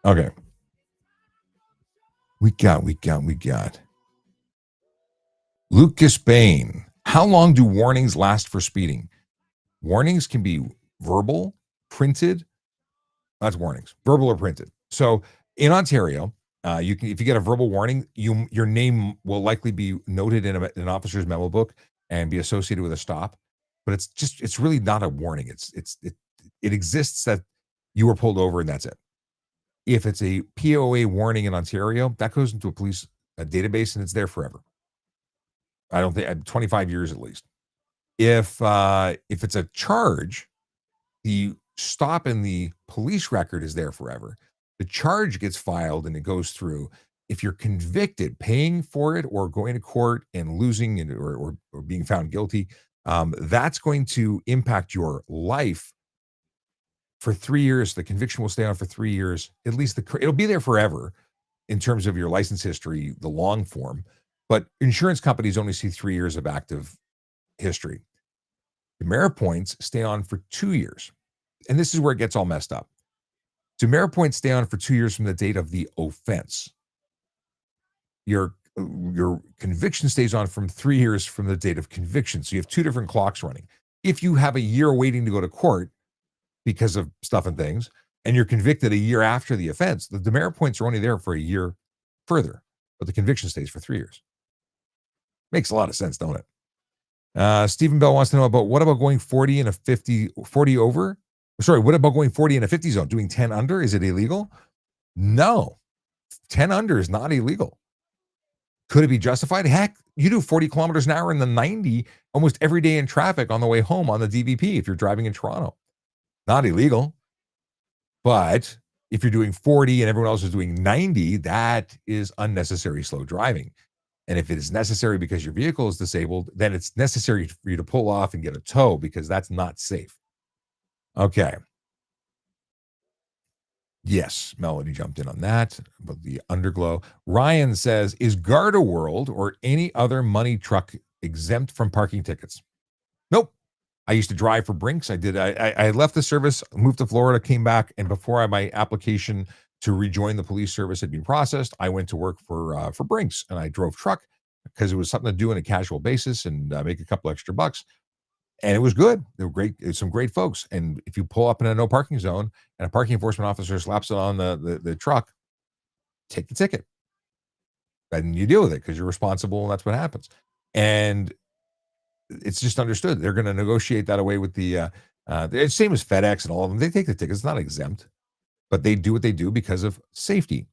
Okay. We got. Lucas Bain. How long do warnings last for speeding? Warnings can be verbal, printed. That's warnings, verbal or printed. So in Ontario, if you get a verbal warning, your name will likely be noted in an officer's memo book and be associated with a stop. But it's really not a warning. It exists that You were pulled over and that's it. If it's a POA warning in Ontario, that goes into a police database and it's there forever. I don't think 25 years at least. If it's a charge, the stop in the police record is there forever. The charge gets filed and it goes through. If you're convicted, paying for it or going to court and losing and, or being found guilty, that's going to impact your life for 3 years. The conviction will stay on for 3 years. At least it'll be there forever in terms of your license history, the long form. But insurance companies only see 3 years of active history. Demerit points stay on for 2 years. And this is where it gets all messed up. Demerit points stay on for 2 years from the date of the offense. Your conviction stays on from 3 years from the date of conviction. So you have two different clocks running. If you have a year waiting to go to court because of stuff and things, and you're convicted a year after the offense, the demerit points are only there for a year further, but the conviction stays for 3 years. Makes a lot of sense, don't it? Stephen Bell wants to know about what about going 40 and a 50, 40 over? Sorry, what about going 40 in a 50 zone? Doing 10 under? Is it illegal? No. 10 under is not illegal. Could it be justified? Heck, you do 40 kilometers an hour in the 90 almost every day in traffic on the way home on the DVP if you're driving in Toronto. Not illegal. But if you're doing 40 and everyone else is doing 90, that is unnecessary slow driving. And if it is necessary because your vehicle is disabled, then it's necessary for you to pull off and get a tow because that's not safe. Okay. Yes, Melody jumped in on that, but the underglow. Ryan says, is Garda World or any other money truck exempt from parking tickets? Nope. I used to drive for Brinks. I left the service, moved to Florida, came back, and before my application to rejoin the police service had been processed, I went to work for Brinks, and I drove truck because it was something to do on a casual basis and make a couple extra bucks. And it was good. They were great. It's some great folks. And if you pull up in a no parking zone and a parking enforcement officer slaps it on the truck, take the ticket. And you deal with it because you're responsible, and that's what happens. And it's just understood. They're going to negotiate that away with the same as FedEx and all of them. They take the ticket. It's not exempt, but they do what they do because of safety.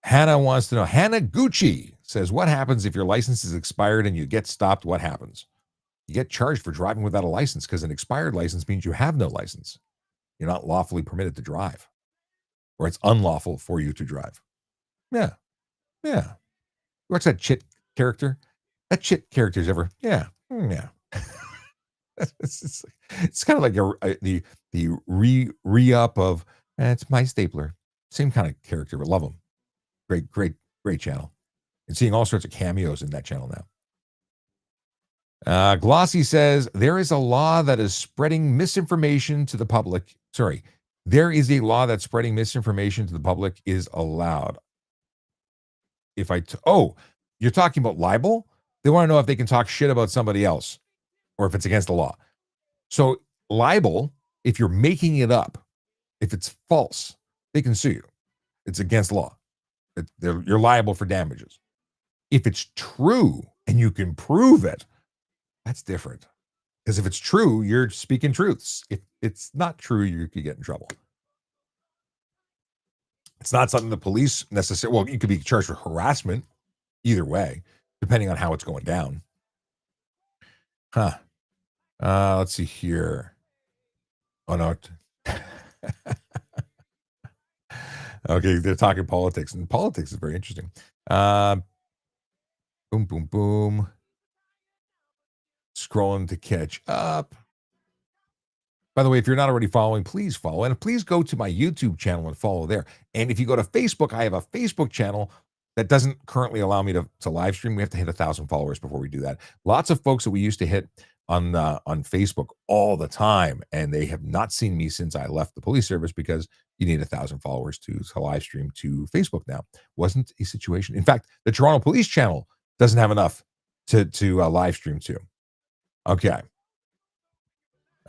Hannah wants to know. Hannah Gucci says, what happens if your license is expired and you get stopped? What happens? You get charged for driving without a license because an expired license means you have no license. You're not lawfully permitted to drive, or it's unlawful for you to drive. Yeah. Yeah. What's that Chit character? That Chit character is ever. Yeah. Yeah. it's kind of like the re-up of, it's my stapler. Same kind of character, but love them. Great channel. And seeing all sorts of cameos in that channel now. Glossy says, there is a law that is spreading misinformation to the public. Sorry. There is a law that spreading misinformation to the public is allowed. You're talking about libel? They want to know if they can talk shit about somebody else or if it's against the law. So libel, if you're making it up, if it's false, they can sue you. It's against law. You're liable for damages. If it's true and you can prove it, that's different. Because if it's true, you're speaking truths. If it's not true, you could get in trouble. It's not something the police necessarily, well, you could be charged for harassment either way, depending on how it's going down. Let's see here. Oh, no. Okay, they're talking politics, and politics is very interesting. Boom, boom, boom. Scrolling to catch up. By the way, if you're not already following, please follow. And please go to my YouTube channel and follow there. And if you go to Facebook, I have a Facebook channel that doesn't currently allow me to live stream. We have to hit 1,000 followers before we do that. Lots of folks that we used to hit on Facebook all the time, and they have not seen me since I left the police service because you need 1,000 followers to live stream to Facebook now. Wasn't a situation. In fact, the Toronto Police Channel doesn't have enough to live stream to. Okay.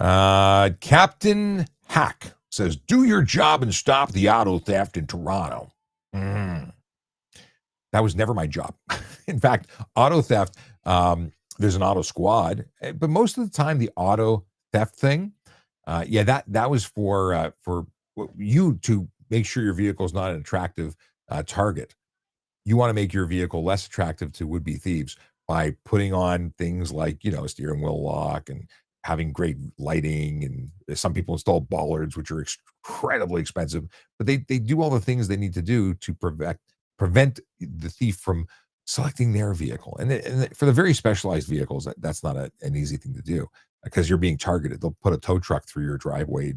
Captain Hack says, do your job and stop the auto theft in Toronto. That was never my job. In fact, auto theft, there's an auto squad, but most of the time the auto theft thing Yeah, that was for you to make sure your vehicle is not an attractive target. You want to make your vehicle less attractive to would-be thieves by putting on things like, a steering wheel lock and having great lighting. And some people install bollards, which are incredibly expensive, but they do all the things they need to do to prevent the thief from selecting their vehicle. For the very specialized vehicles, that's not an easy thing to do because you're being targeted. They'll put a tow truck through your driveway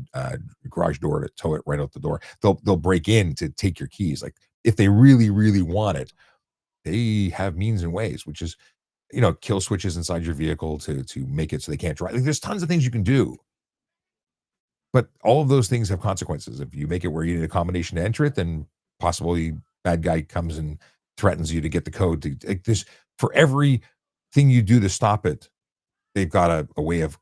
garage door to tow it right out the door. They'll break in to take your keys. Like if they really, really want it, they have means and ways, which is, kill switches inside your vehicle to make it so they can't drive. Like, there's tons of things you can do, but all of those things have consequences. If you make it where you need a combination to enter it, then possibly bad guy comes and threatens you to get the code to like this. For every thing you do to stop it, they've got a way of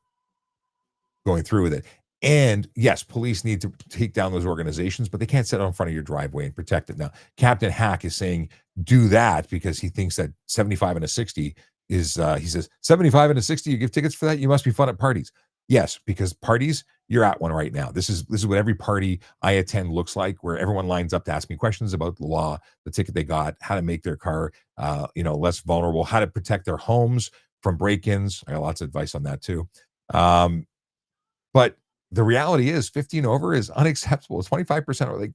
going through with it. And yes, police need to take down those organizations, but they can't sit out in front of your driveway and protect it. Now, Captain Hack is saying do that because he thinks that 75 and a 60 is, he says, 75 and a 60, you give tickets for that? You must be fun at parties. Yes, because parties, you're at one right now. This is what every party I attend looks like, where everyone lines up to ask me questions about the law, the ticket they got, how to make their car, less vulnerable, how to protect their homes from break-ins. I got lots of advice on that too. Um, but the reality is 15 over is unacceptable. It's 25% like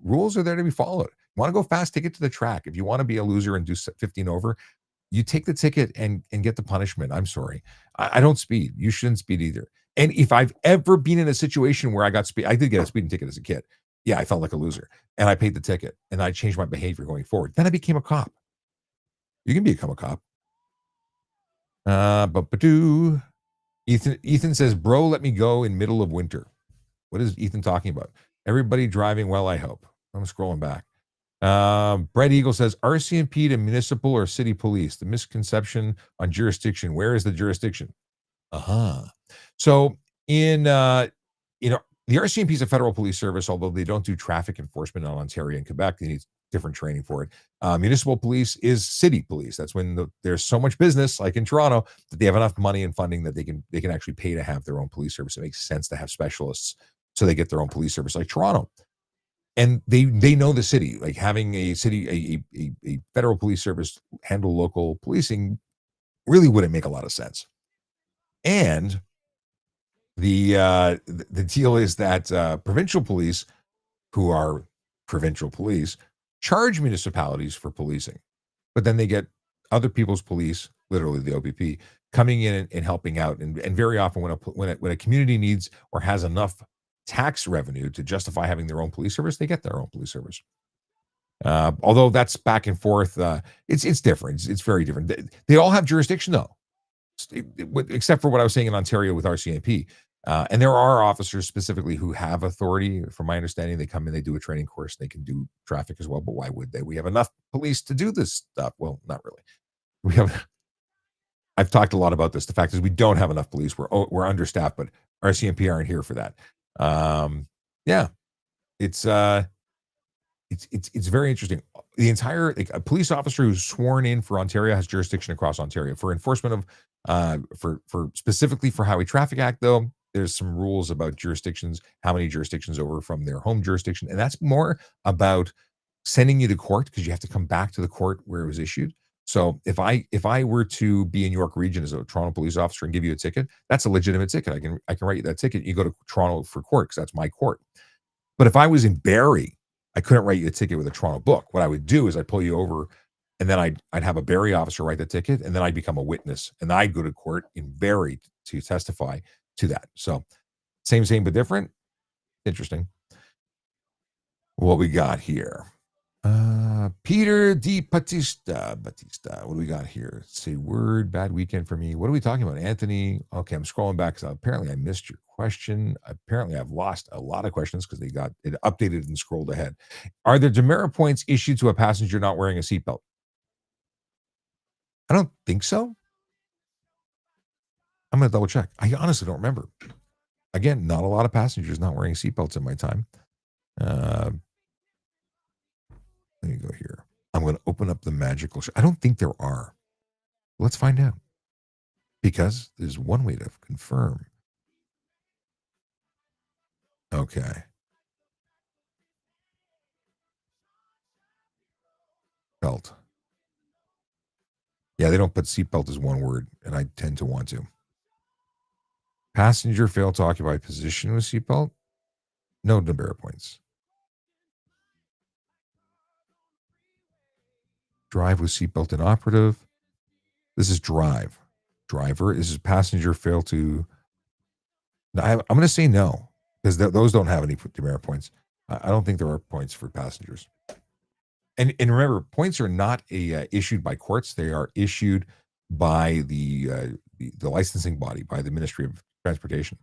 rules are there to be followed. You want to go fast, take it to the track. If you want to be a loser and do 15 over, you take the ticket and get the punishment. I'm sorry. I don't speed. You shouldn't speed either. And if I've ever been in a situation where I did get a speeding ticket as a kid. Yeah, I felt like a loser and I paid the ticket and I changed my behavior going forward. Then I became a cop. You can become a cop. But Ethan says, "Bro, let me go in middle of winter." What is Ethan talking about? Everybody driving well, I hope. I'm scrolling back. Brett Eagle says, RCMP to municipal or city police. The misconception on jurisdiction. Where is the jurisdiction? Uh-huh. So the RCMP is a federal police service, although they don't do traffic enforcement in Ontario and Quebec. They need different training for it. Municipal police is city police. That's when there's so much business, like in Toronto, that they have enough money and funding that they can actually pay to have their own police service. It makes sense to have specialists so they get their own police service, like Toronto. And they know the city, like having a city, a federal police service handle local policing really wouldn't make a lot of sense. And the deal is that provincial police, who are provincial police, charge municipalities for policing, but then they get other people's police, literally the OPP, coming in and helping out. And very often when a community needs or has enough tax revenue to justify having their own police service, they get their own police service. Although that's back and forth, it's different. It's very different. They all have jurisdiction though, except for what I was saying in Ontario with RCMP. And there are officers specifically who have authority. From my understanding, they come in, they do a training course, they can do traffic as well. But why would they? We have enough police to do this stuff. Well, not really. We have. I've talked a lot about this. The fact is, we don't have enough police. We're understaffed, but RCMP aren't here for that. Yeah, it's very interesting. The entire a police officer who's sworn in for Ontario has jurisdiction across Ontario for enforcement of for specifically for Highway Traffic Act. Though there's some rules about jurisdictions, how many jurisdictions over from their home jurisdiction, and that's more about sending you to court because you have to come back to the court where it was issued. So if I were to be in York Region as a Toronto police officer and give you a ticket, that's a legitimate ticket. I can write you that ticket. You go to Toronto for court because that's my court. But if I was in Barrie, I couldn't write you a ticket with a Toronto book. What I would do is I'd pull you over, and then I'd have a Barrie officer write the ticket, and then I'd become a witness, and I'd go to court in Barrie to testify to that. So same but different. Interesting. What we got here? Peter D. Batista. What do we got here? Say word, bad weekend for me. What are we talking about? Anthony. Okay, I'm scrolling back because apparently I missed your question. Apparently I've lost a lot of questions because they got it updated and scrolled ahead. Are there demerit points issued to a passenger not wearing a seatbelt? I don't think so. I'm going to double check. I honestly don't remember. Again, not a lot of passengers not wearing seatbelts in my time. Let me go here. I'm going to open up the magical. I don't think there are. Let's find out. Because there's one way to confirm. Okay. Belt. Yeah, they don't put seatbelt as one word, and I tend to want to. Passenger failed to occupy position with seatbelt. No demerit points. Drive with seatbelt inoperative. This is drive. Driver. This is passenger failed to. I'm going to say no because those don't have any demerit points. I don't think there are points for passengers. And remember, points are not issued by courts; they are issued by the licensing body, by the Ministry of Transportation.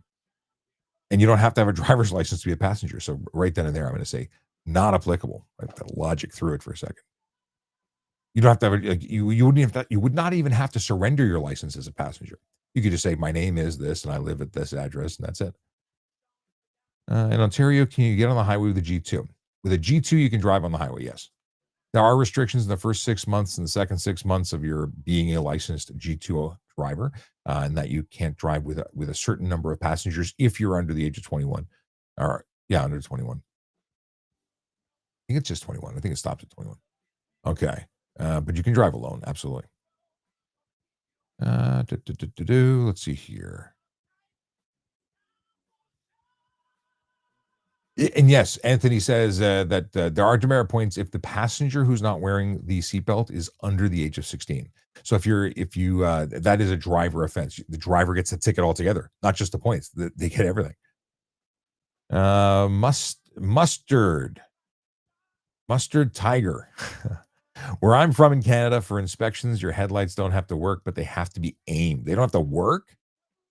And you don't have to have a driver's license to be a passenger. So right then and there, I'm going to say not applicable. I have to logic through it for a second. You don't have to have you wouldn't have to, you would not even have to surrender your license as a passenger. You could just say my name is this and I live at this address and that's it. In Ontario, can you get on the highway with a G2? With a G2, you can drive on the highway. Yes. There are restrictions in the first 6 months and the second 6 months of your being a licensed G2 driver, and that you can't drive with a certain number of passengers if you're under the age of 21. Or yeah, under 21. I think it's just 21. I think it stops at 21. Okay, but you can drive alone. Absolutely. Let's see here. And yes, Anthony says that there are demerit points if the passenger who's not wearing the seatbelt is under the age of 16. So if you that is a driver offense. The driver gets a ticket altogether, not just the points. They get everything. Mustard Tiger. Where I'm from in Canada, for inspections, your headlights don't have to work, but they have to be aimed. They don't have to work.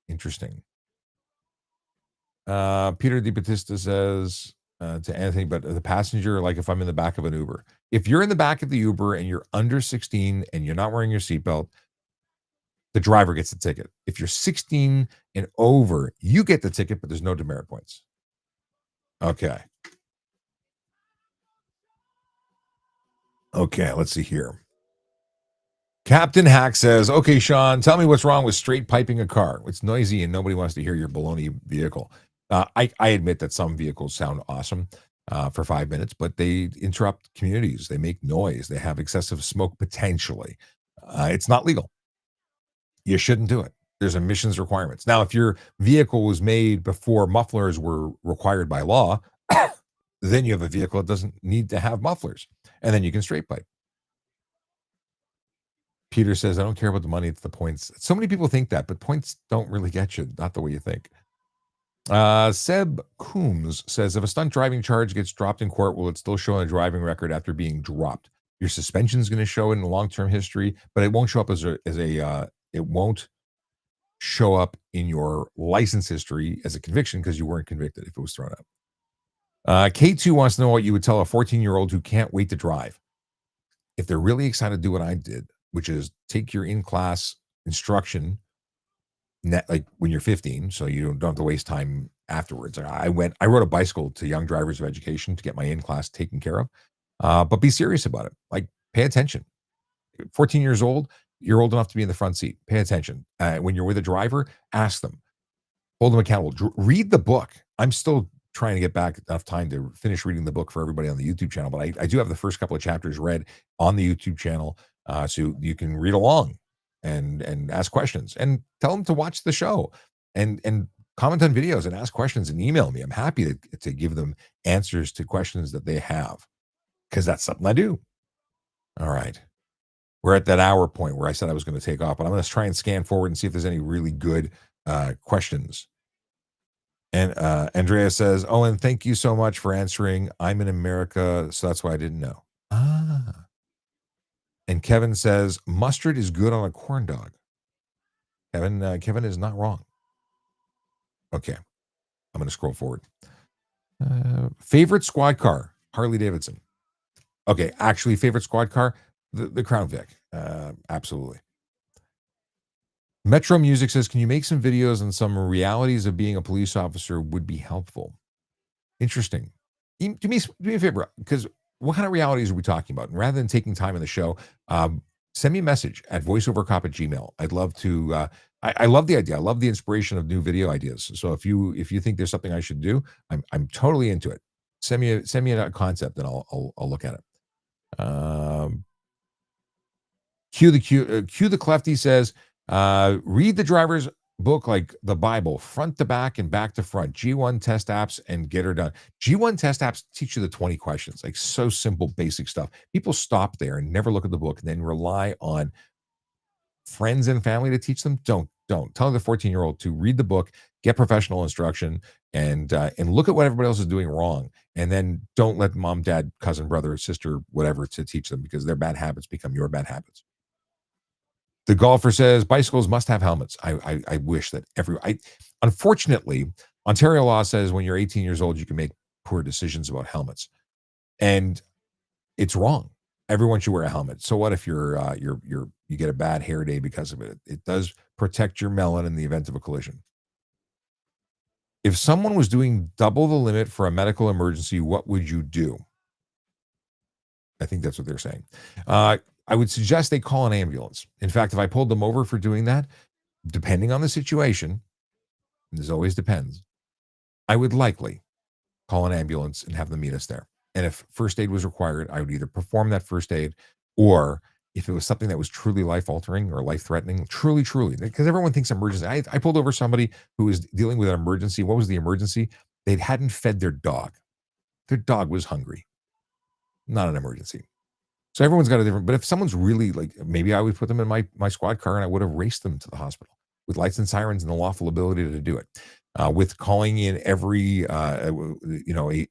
Interesting. Peter DiBattista says to Anthony, but the passenger, like if I'm in the back of an Uber, if you're in the back of the Uber and you're under 16 and you're not wearing your seatbelt, the driver gets the ticket. If you're 16 and over, you get the ticket, but there's no demerit points. Okay. Okay, let's see here. Captain Hack says, okay, Sean, tell me what's wrong with straight piping a car. It's noisy and nobody wants to hear your baloney vehicle. I admit that some vehicles sound awesome for 5 minutes, but they interrupt communities. They make noise. They have excessive smoke potentially. It's not legal. You shouldn't do it. There's emissions requirements. Now, if your vehicle was made before mufflers were required by law, then you have a vehicle that doesn't need to have mufflers, and then you can straight pipe. Peter says, I don't care about the money, it's the points. So many people think that, but points don't really get you, not the way you think. Seb Coombs says, if a stunt driving charge gets dropped in court, will it still show on a driving record after being dropped? Your suspension is going to show in the long-term history, but it won't show up it won't show up in your license history as a conviction because you weren't convicted if it was thrown out. K2 wants to know what you would tell a 14-year-old who can't wait to drive. If they're really excited to do what I did, which is take your in-class instruction like when you're 15, so you don't have to waste time afterwards. I rode a bicycle to Young Drivers of Education to get my in-class taken care of. But be serious about it. Like, pay attention. 14 years old, you're old enough to be in the front seat. Pay attention. When you're with a driver, ask them. Hold them accountable. Read the book. I'm still trying to get back enough time to finish reading the book for everybody on the YouTube channel, but I do have the first couple of chapters read on the YouTube channel, so you can read along and ask questions and tell them to watch the show and comment on videos and ask questions and email me. I'm happy to give them answers to questions that they have because that's something I do. All right. We're at that hour point where I said I was going to take off, but I'm going to try and scan forward and see if there's any really good questions. And Andrea says, oh, and thank you so much for answering. I'm in America, so that's why I didn't know. Ah. And Kevin says, mustard is good on a corn dog. Kevin is not wrong. Okay. I'm going to scroll forward. Favorite squad car, Harley Davidson. Okay. Actually, favorite squad car, the Crown Vic. Absolutely. Metro Music says, can you make some videos on some realities of being a police officer would be helpful? Interesting. Do me a favor, because what kind of realities are we talking about? And rather than taking time in the show, send me a message at voiceovercop@gmail.com. I'd love to I love the idea. I love the inspiration of new video ideas. So if you think there's something I should do, I'm totally into it. Send me a concept and I'll look at it. Um, Q the Clefty says, read the driver's book like the Bible, front to back and back to front. G1 test apps and get her done. G1 test apps teach you the 20 questions, like so simple, basic stuff. People stop there and never look at the book and then rely on friends and family to teach them. Don't tell the 14-year-old to read the book, get professional instruction, and look at what everybody else is doing wrong. And then don't let mom, dad, cousin, brother, sister, whatever to teach them because their bad habits become your bad habits. The golfer says bicycles must have helmets. I wish that unfortunately, Ontario law says when you're 18 years old, you can make poor decisions about helmets. And it's wrong. Everyone should wear a helmet. So what if you get a bad hair day because of it? It does protect your melon in the event of a collision. If someone was doing double the limit for a medical emergency, what would you do? I think that's what they're saying. I would suggest they call an ambulance. In fact, if I pulled them over for doing that, depending on the situation, and this always depends, I would likely call an ambulance and have them meet us there. And if first aid was required, I would either perform that first aid or if it was something that was truly life altering or life threatening, truly, because everyone thinks emergency. I pulled over somebody who was dealing with an emergency. What was the emergency? They hadn't fed their dog. Their dog was hungry. Not an emergency. So everyone's got a different, but if someone's really like, maybe I would put them in my squad car and I would have raced them to the hospital with lights and sirens and the lawful ability to do it. With calling in every, a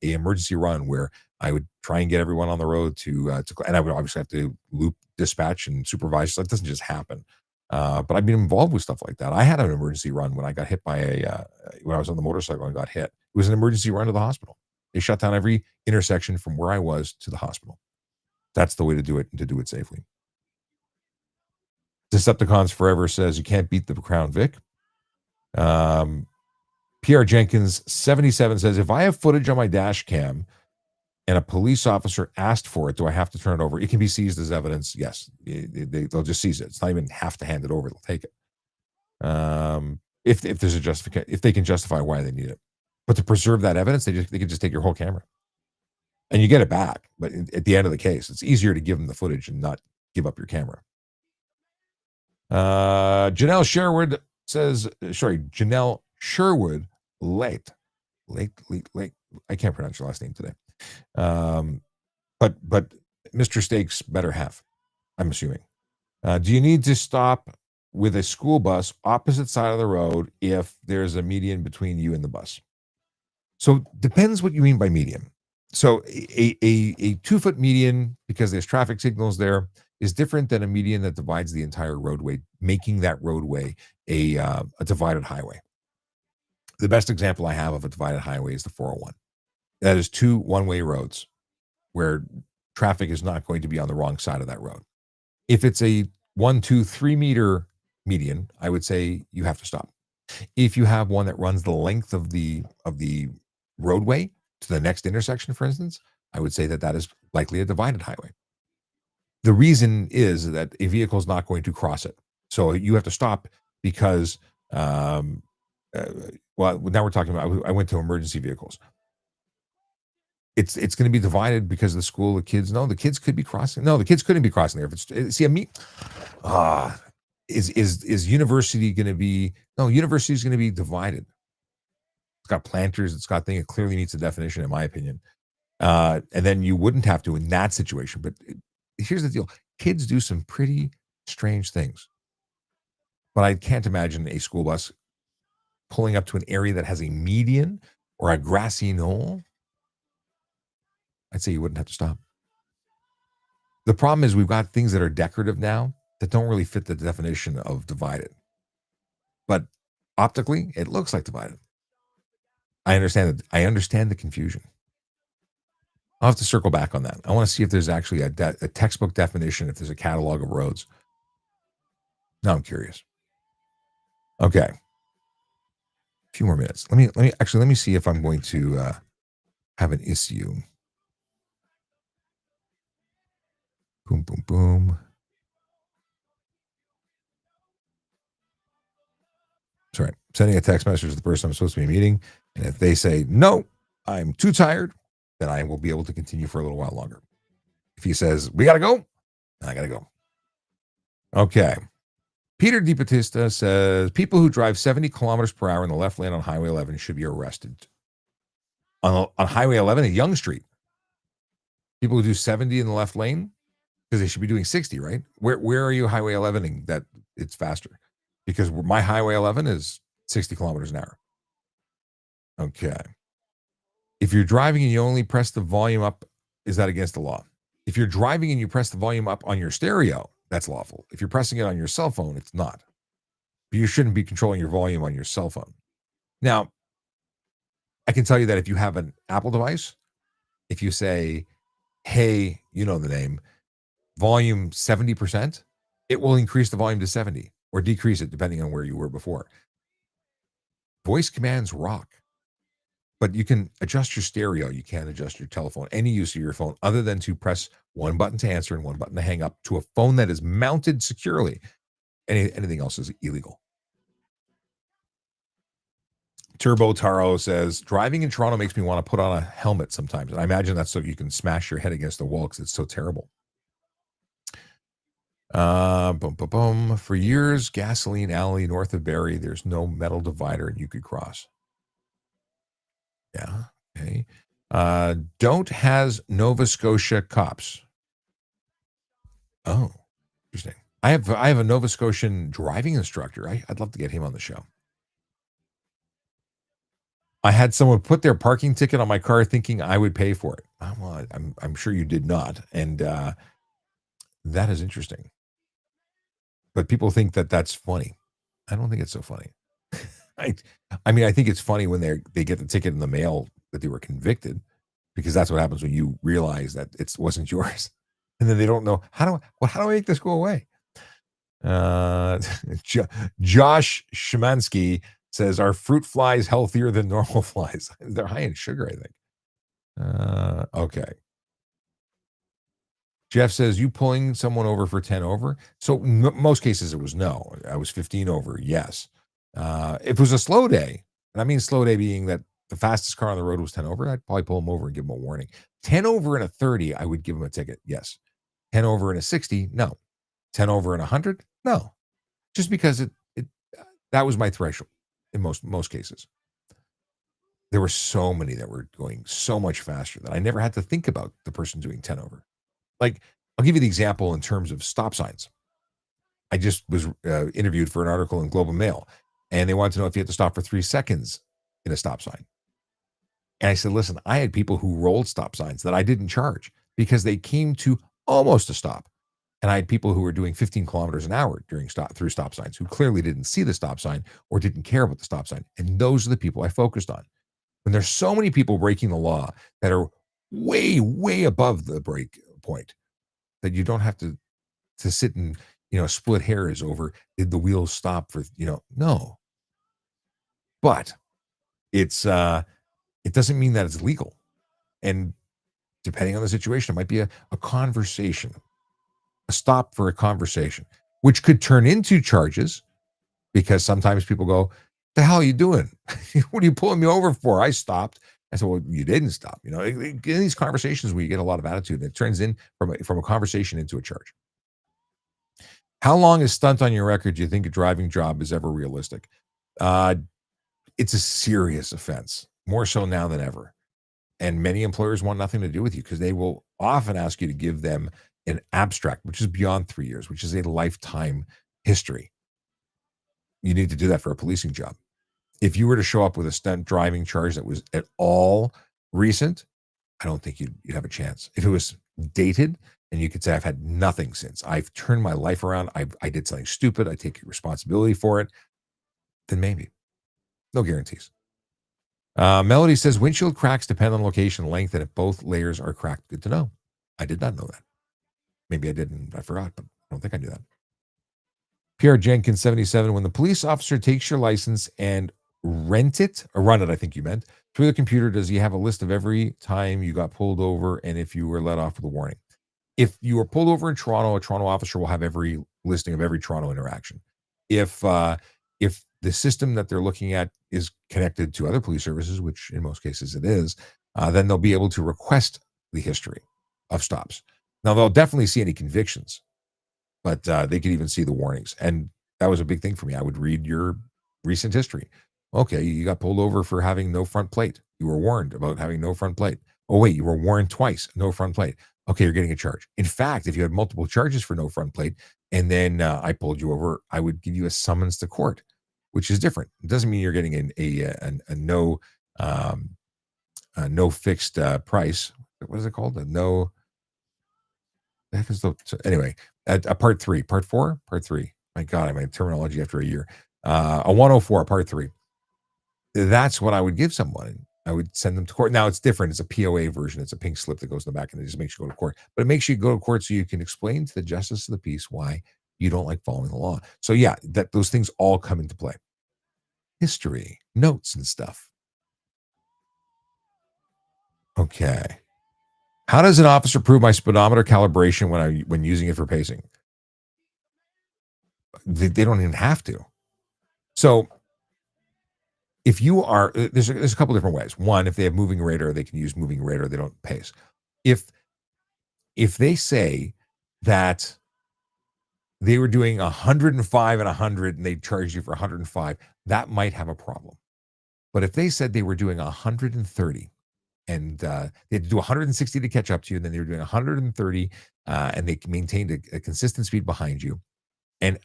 emergency run where I would try and get everyone on the road and I would obviously have to loop dispatch and supervise. So that doesn't just happen. But I've been involved with stuff like that. I had an emergency run when I got hit by when I was on the motorcycle and got hit. It was an emergency run to the hospital. They shut down every intersection from where I was to the hospital. That's the way to do it and to do it safely. Decepticons Forever says you can't beat the Crown Vic. PR Jenkins 77 says if I have footage on my dash cam and a police officer asked for it, do I have to turn it over? It can be seized as evidence. Yes, they'll just seize it. It's not even have to hand it over. They'll take it. If there's a justification, if they can justify why they need it, but to preserve that evidence, they can just take your whole camera. And you get it back. But at the end of the case, it's easier to give them the footage and not give up your camera. Janelle Sherwood says, Janelle Sherwood, late. I can't pronounce your last name today. But Mr. Stakes better have, I'm assuming. Do you need to stop with a school bus opposite side of the road if there's a median between you and the bus? So depends what you mean by median. So a 2-foot median, because there's traffic signals there, is different than a median that divides the entire roadway, making that roadway a divided highway. The best example I have of a divided highway is the 401. That is 2 one-way roads where traffic is not going to be on the wrong side of that road. If it's a 1, 2, 3 meter median, I would say you have to stop. If you have one that runs the length of the roadway to the next intersection, for instance, I would say that is likely a divided highway. The reason is that a vehicle is not going to cross it. So you have to stop because, well, now we're talking about, I went to emergency vehicles. It's going to be divided because the school, the kids could be crossing. No, the kids couldn't be crossing there. If it's, see, is university going to be, no, university is going to be divided. It's got planters. It's got things. It clearly meets the definition, in my opinion. And then you wouldn't have to in that situation. But here's the deal. Kids do some pretty strange things. But I can't imagine a school bus pulling up to an area that has a median or a grassy knoll. I'd say you wouldn't have to stop. The problem is we've got things that are decorative now that don't really fit the definition of divided. But optically, it looks like divided. I understand the confusion. I'll have to circle back on that. I want to see if there's actually a textbook definition, if there's a catalog of roads. Now I'm curious. Okay. A few more minutes. Let me see if I'm going to have an issue. Boom, boom, boom. sending a text message to the person I'm supposed to be meeting. And if they say, no, I'm too tired, then I will be able to continue for a little while longer. If he says, we got to go, I got to go. Okay. Peter DiBattista says people who drive 70 kilometers per hour in the left lane on Highway 11 should be arrested. On Highway 11 at Yonge Street, people who do 70 in the left lane, because they should be doing 60, right? Where are you Highway 11ing that it's faster? Because my Highway 11 is 60 kilometers an hour. Okay. If you're driving and you only press the volume up, is that against the law? If you're driving and you press the volume up on your stereo, that's lawful. If you're pressing it on your cell phone, it's not. You shouldn't be controlling your volume on your cell phone. Now, I can tell you that if you have an Apple device, if you say, hey, you know the name, volume 70%, it will increase the volume to 70 or decrease it depending on where you were before. Voice commands rock. But you can adjust your stereo. You can't adjust your telephone, any use of your phone, other than to press one button to answer and one button to hang up to a phone that is mounted securely. Anything else is illegal. Turbo Taro says, driving in Toronto makes me want to put on a helmet sometimes. And I imagine that's so you can smash your head against the wall because it's so terrible. For years, Gasoline Alley north of Barrie, there's no metal divider and you could cross. Yeah. Okay. Don't has Nova Scotia cops. Oh, interesting. I have a Nova Scotian driving instructor. I'd love to get him on the show. I had someone put their parking ticket on my car thinking I would pay for it. Well, I'm sure you did not, and that is interesting. But people think that that's funny. I don't think it's so funny. I mean, I think it's funny when they get the ticket in the mail that they were convicted, because that's what happens when you realize that it wasn't yours, and then they don't know how do I make this go away. Josh Shemansky says, "Are fruit flies healthier than normal flies? They're high in sugar, I think." Okay. Jeff says, you pulling someone over for 10 over? So most cases it was no. I was 15 over, yes. If it was a slow day, and I mean slow day being that the fastest car on the road was 10 over, I'd probably pull him over and give him a warning. 10 over in a 30, I would give him a ticket, yes. 10 over in a 60, no. 10 over in 100, no. Just because that was my threshold in most cases. There were so many that were going so much faster that I never had to think about the person doing 10 over. Like, I'll give you the example in terms of stop signs. I just was interviewed for an article in Globe and Mail, and they wanted to know if you had to stop for 3 seconds in a stop sign. And I said, listen, I had people who rolled stop signs that I didn't charge because they came to almost a stop. And I had people who were doing 15 kilometers an hour through stop signs who clearly didn't see the stop sign or didn't care about the stop sign. And those are the people I focused on. When there's so many people breaking the law that are way, way above the break point, that you don't have to sit and split hairs over, did the wheels stop for no. But it's it doesn't mean that it's legal. And depending on the situation, it might be a conversation, a stop for a conversation, which could turn into charges, because sometimes people go, the hell are you doing? What are you pulling me over for? I stopped. I said, well, you didn't stop. In these conversations where you get a lot of attitude, it turns in from a conversation into a charge. How long is stunt on your record do you think a driving job is ever realistic? It's a serious offense, more so now than ever. And many employers want nothing to do with you because they will often ask you to give them an abstract, which is beyond 3 years, which is a lifetime history. You need to do that for a policing job. If you were to show up with a stunt driving charge that was at all recent, I don't think you'd have a chance. If it was dated and you could say, I've had nothing since, I've turned my life around, I did something stupid, I take responsibility for it, then maybe. No guarantees. Melody says, windshield cracks depend on location and length, and if both layers are cracked, good to know. I did not know that. Maybe I did and I forgot, but I don't think I knew that. PR Jenkins 77, when the police officer takes your license and run it, I think you meant, through the computer, does he have a list of every time you got pulled over and if you were let off with a warning? If you were pulled over in Toronto, a Toronto officer will have every listing of every Toronto interaction. If if the system that they're looking at is connected to other police services, which in most cases it is, then they'll be able to request the history of stops. Now, they'll definitely see any convictions, but they could even see the warnings. And that was a big thing for me. I would read your recent history. Okay, you got pulled over for having no front plate. You were warned about having no front plate. Oh, wait, you were warned twice, no front plate. Okay, you're getting a charge. In fact, if you had multiple charges for no front plate and then I pulled you over, I would give you a summons to court, which is different. It doesn't mean you're getting a no no fixed price. What is it called? A no. The heck is the, so anyway, part three, part four, part three. My God, I my terminology after a year. A 104, part three. That's what I would give someone. I would send them to court. Now it's different. It's a POA version. It's a pink slip that goes in the back and it just makes you go to court. But it makes you go to court so you can explain to the justice of the peace why you don't like following the law. So yeah, that those things all come into play. History, notes, and stuff. Okay. How does an officer prove my speedometer calibration when using it for pacing? They don't even have to. So if you are there's a couple different ways. One, if they have moving radar, they can use moving radar. They don't pace. If they say that they were doing 105 and 100 and they charged you for 105, that might have a problem. But if they said they were doing 130 and they had to do 160 to catch up to you, and then they were doing 130 and they maintained a consistent speed behind you, and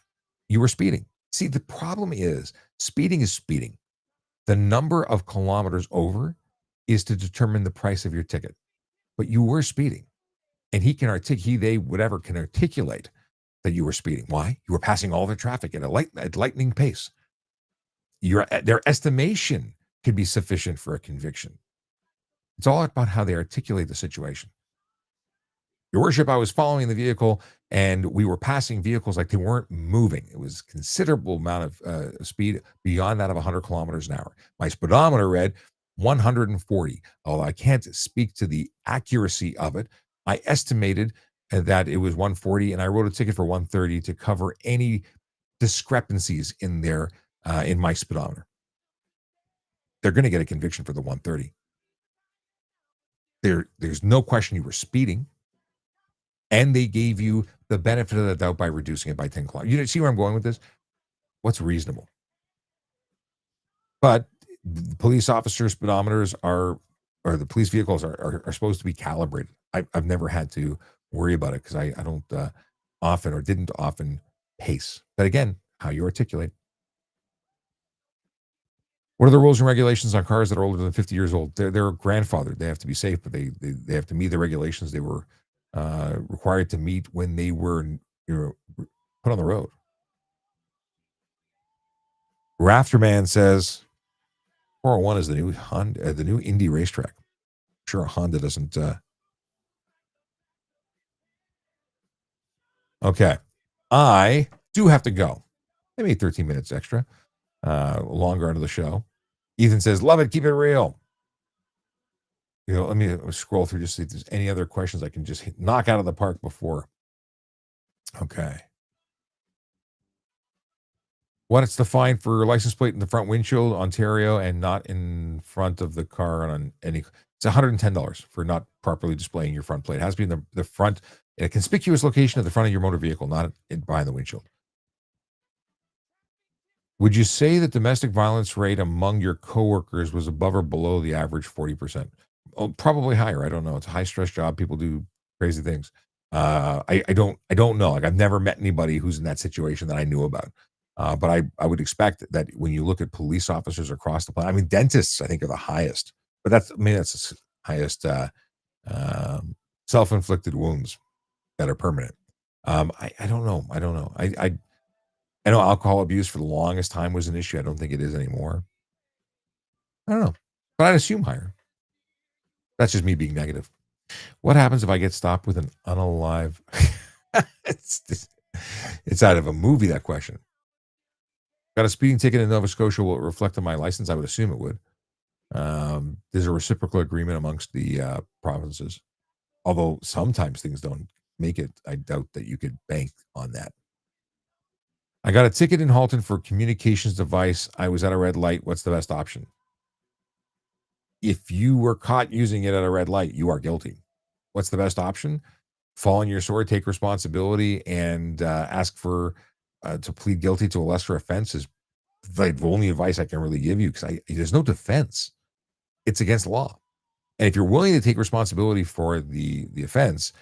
you were speeding. See, the problem is speeding is speeding. The number of kilometers over is to determine the price of your ticket. But you were speeding, and he can articulate, they, whatever, can articulate that you were speeding. Why? You were passing all the traffic at a lightning pace. Their estimation could be sufficient for a conviction. It's all about how they articulate the situation. Your worship, I was following the vehicle and we were passing vehicles like they weren't moving. It was a considerable amount of speed beyond that of 100 kilometers an hour. My speedometer read 140. Although I can't speak to the accuracy of it, I estimated that it was 140 and I wrote a ticket for 130 to cover any discrepancies in there in my speedometer. They're going to get a conviction for the 130. There's no question you were speeding. And they gave you the benefit of the doubt by reducing it by 10 kilometers. You see where I'm going with this? What's reasonable? But the police officer speedometers or the police vehicles are supposed to be calibrated. I've never had to worry about it because I don't often or didn't often pace. But again, how you articulate. What are the rules and regulations on cars that are older than 50 years old? They're grandfathered. They have to be safe, but they have to meet the regulations they were required to meet when they were put on the road. Rafterman says 401 is the new Honda, the new Indy racetrack. I'm sure Honda doesn't. Okay, I do have to go. I made 13 minutes extra, longer into the show. Ethan says, "Love it, keep it real." Let me scroll through just see if there's any other questions I can just knock out of the park before. Okay. What's the fine for license plate in the front windshield, Ontario, and not in front of the car on any? It's $110 for not properly displaying your front plate. It has to be in the front, in a conspicuous location at the front of your motor vehicle, not behind the windshield. Would you say that domestic violence rate among your coworkers was above or below the average 40%? Oh, probably higher. I don't know. It's a high stress job. People do crazy things. I don't know. Like I've never met anybody who's in that situation that I knew about. But I would expect that when you look at police officers across the planet, I mean, dentists, I think, are the highest. But that's the highest self-inflicted wounds that are permanent. I don't know. I don't know. I know alcohol abuse for the longest time was an issue. I don't think it is anymore. I don't know, but I'd assume higher. That's just me being negative. What happens if I get stopped with an unalive? It's out of a movie, that question. Got a speeding ticket in Nova Scotia. Will it reflect on my license? I would assume it would. There's a reciprocal agreement amongst the provinces. Although sometimes things don't make it. I doubt that you could bank on that. I got a ticket in Halton for communications device. I was at a red light. What's the best option? If you were caught using it at a red light, you are guilty. What's the best option? Fall on your sword, take responsibility, and ask for to plead guilty to a lesser offense is like the only advice I can really give you because there's no defense. It's against the law. And if you're willing to take responsibility for the offense,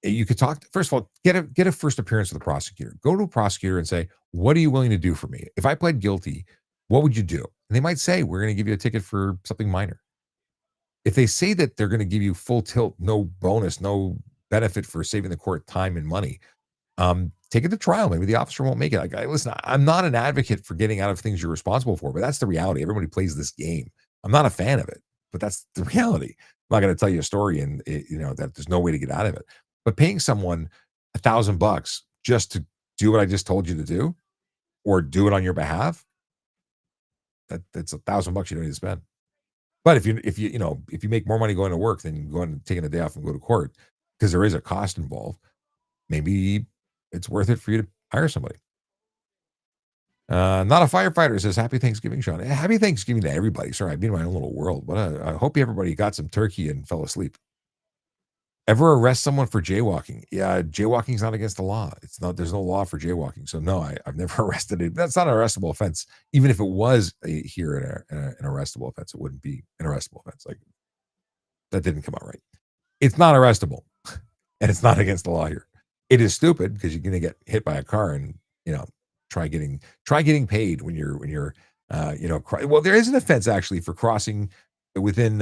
you could talk. First of all, get a first appearance with the prosecutor. Go to a prosecutor and say, "What are you willing to do for me? If I pled guilty, what would you do?" And they might say, "We're going to give you a ticket for something minor." If they say that they're going to give you full tilt, no bonus, no benefit for saving the court time and money, take it to trial. Maybe the officer won't make it. Like, listen, I'm not an advocate for getting out of things you're responsible for, but that's the reality. Everybody plays this game. I'm not a fan of it, but that's the reality. I'm not going to tell you a story and that there's no way to get out of it. But paying someone $1,000 just to do what I just told you to do, or do it on your behalf, that's $1,000 you don't need to spend. But if you make more money going to work than going and taking a day off and go to court, because there is a cost involved, maybe it's worth it for you to hire somebody. Not a firefighter says happy Thanksgiving, Sean. Happy Thanksgiving to everybody. Sorry, I've been in my own little world, but I hope everybody got some turkey and fell asleep. Ever arrest someone for jaywalking? Yeah, jaywalking is not against the law. It's not. There's no law for jaywalking. So no, I've never arrested it. That's not an arrestable offense. Even if it was here an arrestable offense, it wouldn't be an arrestable offense. Like that didn't come out right. It's not arrestable, and it's not against the law here. It is stupid because you're going to get hit by a car and try getting paid when you're well, there is an offense actually for crossing within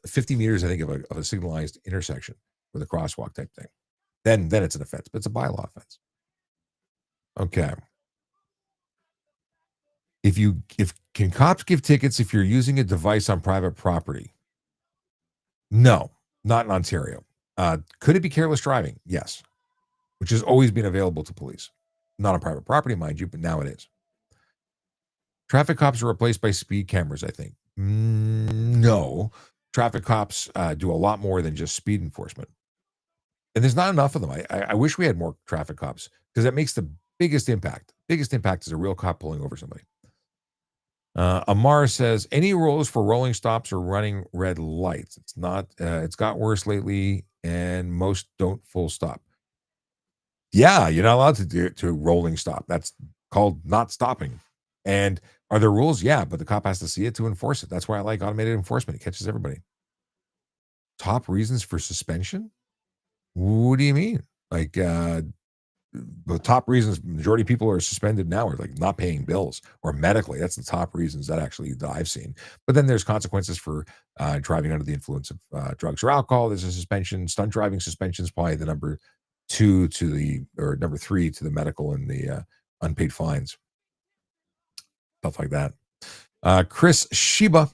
50 meters, I think, of a signalized intersection with a crosswalk type thing. Then it's an offense, but it's a bylaw offense. Okay. If can cops give tickets if you're using a device on private property? No, not in Ontario. Could it be careless driving? Yes, which has always been available to police. Not on private property, mind you, but now it is. Traffic cops are replaced by speed cameras, I think. No. Traffic cops do a lot more than just speed enforcement. And there's not enough of them. I wish we had more traffic cops because that makes the biggest impact. Biggest impact is a real cop pulling over somebody. Amar says, any rules for rolling stops or running red lights? It's not. It's got worse lately, and most don't full stop. Yeah, you're not allowed to do to rolling stop. That's called not stopping. And are there rules? Yeah, but the cop has to see it to enforce it. That's why I like automated enforcement. It catches everybody. Top reasons for suspension? What do you mean? Like the top reasons majority of people are suspended now are like not paying bills or medically. That's the top reasons that I've seen. But then there's consequences for driving under the influence of drugs or alcohol. There's a suspension. Stunt driving suspension is probably the number number 3 to the medical and the unpaid fines. Stuff like that. Chris Shiba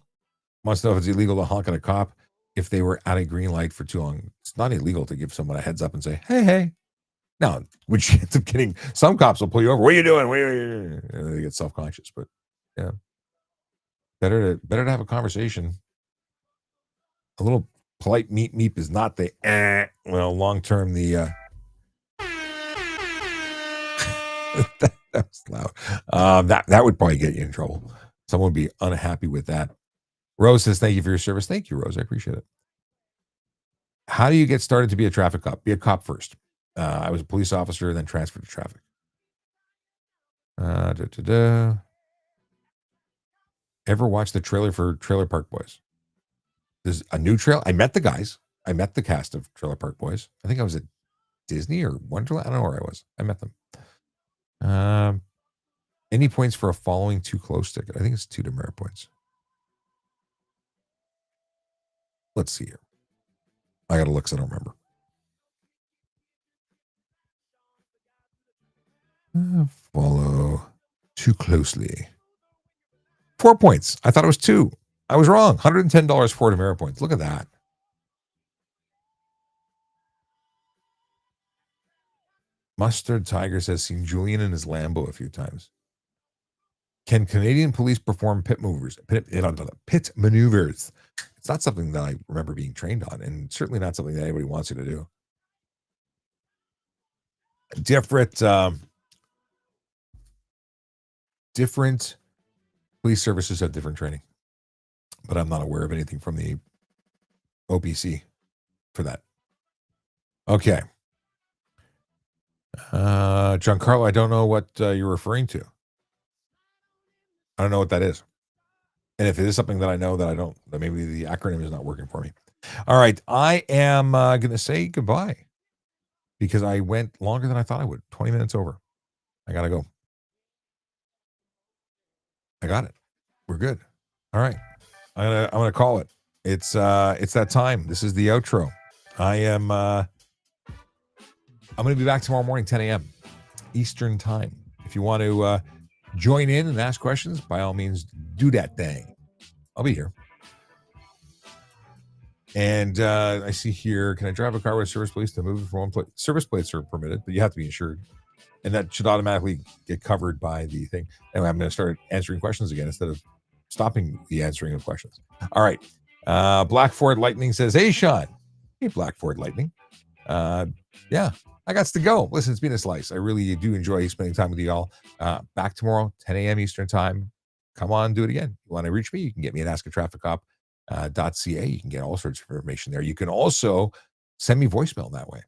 wants to know if it's illegal to honk at a cop if they were at a green light for too long. It's not illegal to give someone a heads up and say, hey. Now, which ends up getting, some cops will pull you over. What are you doing? They get self-conscious, but yeah. Better to have a conversation. A little polite meep is not the long-term the that was loud. That would probably get you in trouble. Someone would be unhappy with that. Rose says, thank you for your service. Thank you, Rose. I appreciate it. How do you get started to be a traffic cop? Be a cop first. I was a police officer, then transferred to traffic. Ever watch the trailer for Trailer Park Boys? There's a new trailer. I met the guys. I met the cast of Trailer Park Boys. I think I was at Disney or Wonderland. I don't know where I was. I met them. Any points for a following too close ticket? I think it's 2 demerit points. Let's see here. I got to look because I don't remember. Follow too closely. 4 points. I thought it was 2. I was wrong. $110 for demerit points. Look at that. Mustard Tiger says seen Julian in his Lambo a few times. Can Canadian police perform pit maneuvers? It's not something that I remember being trained on, and certainly not something that anybody wants you to do. Different different police services have different training, but I'm not aware of anything from the OPC for that. Okay. Giancarlo, I don't know what you're referring to. I don't know what that is. And if it is something that I know that I don't, that maybe the acronym is not working for me. All right. I am going to say goodbye because I went longer than I thought I would. 20 minutes over. I got to go. I got it. We're good. All right. I'm gonna call it. It's that time. This is the outro. I'm gonna be back tomorrow morning, 10 a.m. Eastern time. If you want to join in and ask questions, by all means, do that thing. I'll be here. And I see here, can I drive a car with service plates to move it from one place? Service plates are permitted, but you have to be insured. And that should automatically get covered by the thing. Anyway, I'm going to start answering questions again instead of stopping the answering of questions. All right. Black Ford Lightning says, hey, Sean. Hey, Black Ford Lightning. Yeah, I got to go. Listen, it's been a slice. I really do enjoy spending time with you all. Back tomorrow, 10 a.m. Eastern time. Come on, do it again. You want to reach me? You can get me at askatrafficcop.ca. You can get all sorts of information there. You can also send me voicemail that way.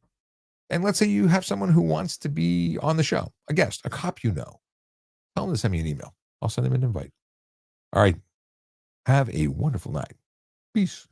And let's say you have someone who wants to be on the show, a guest, a cop you know. Tell them to send me an email. I'll send them an invite. All right. Have a wonderful night. Peace.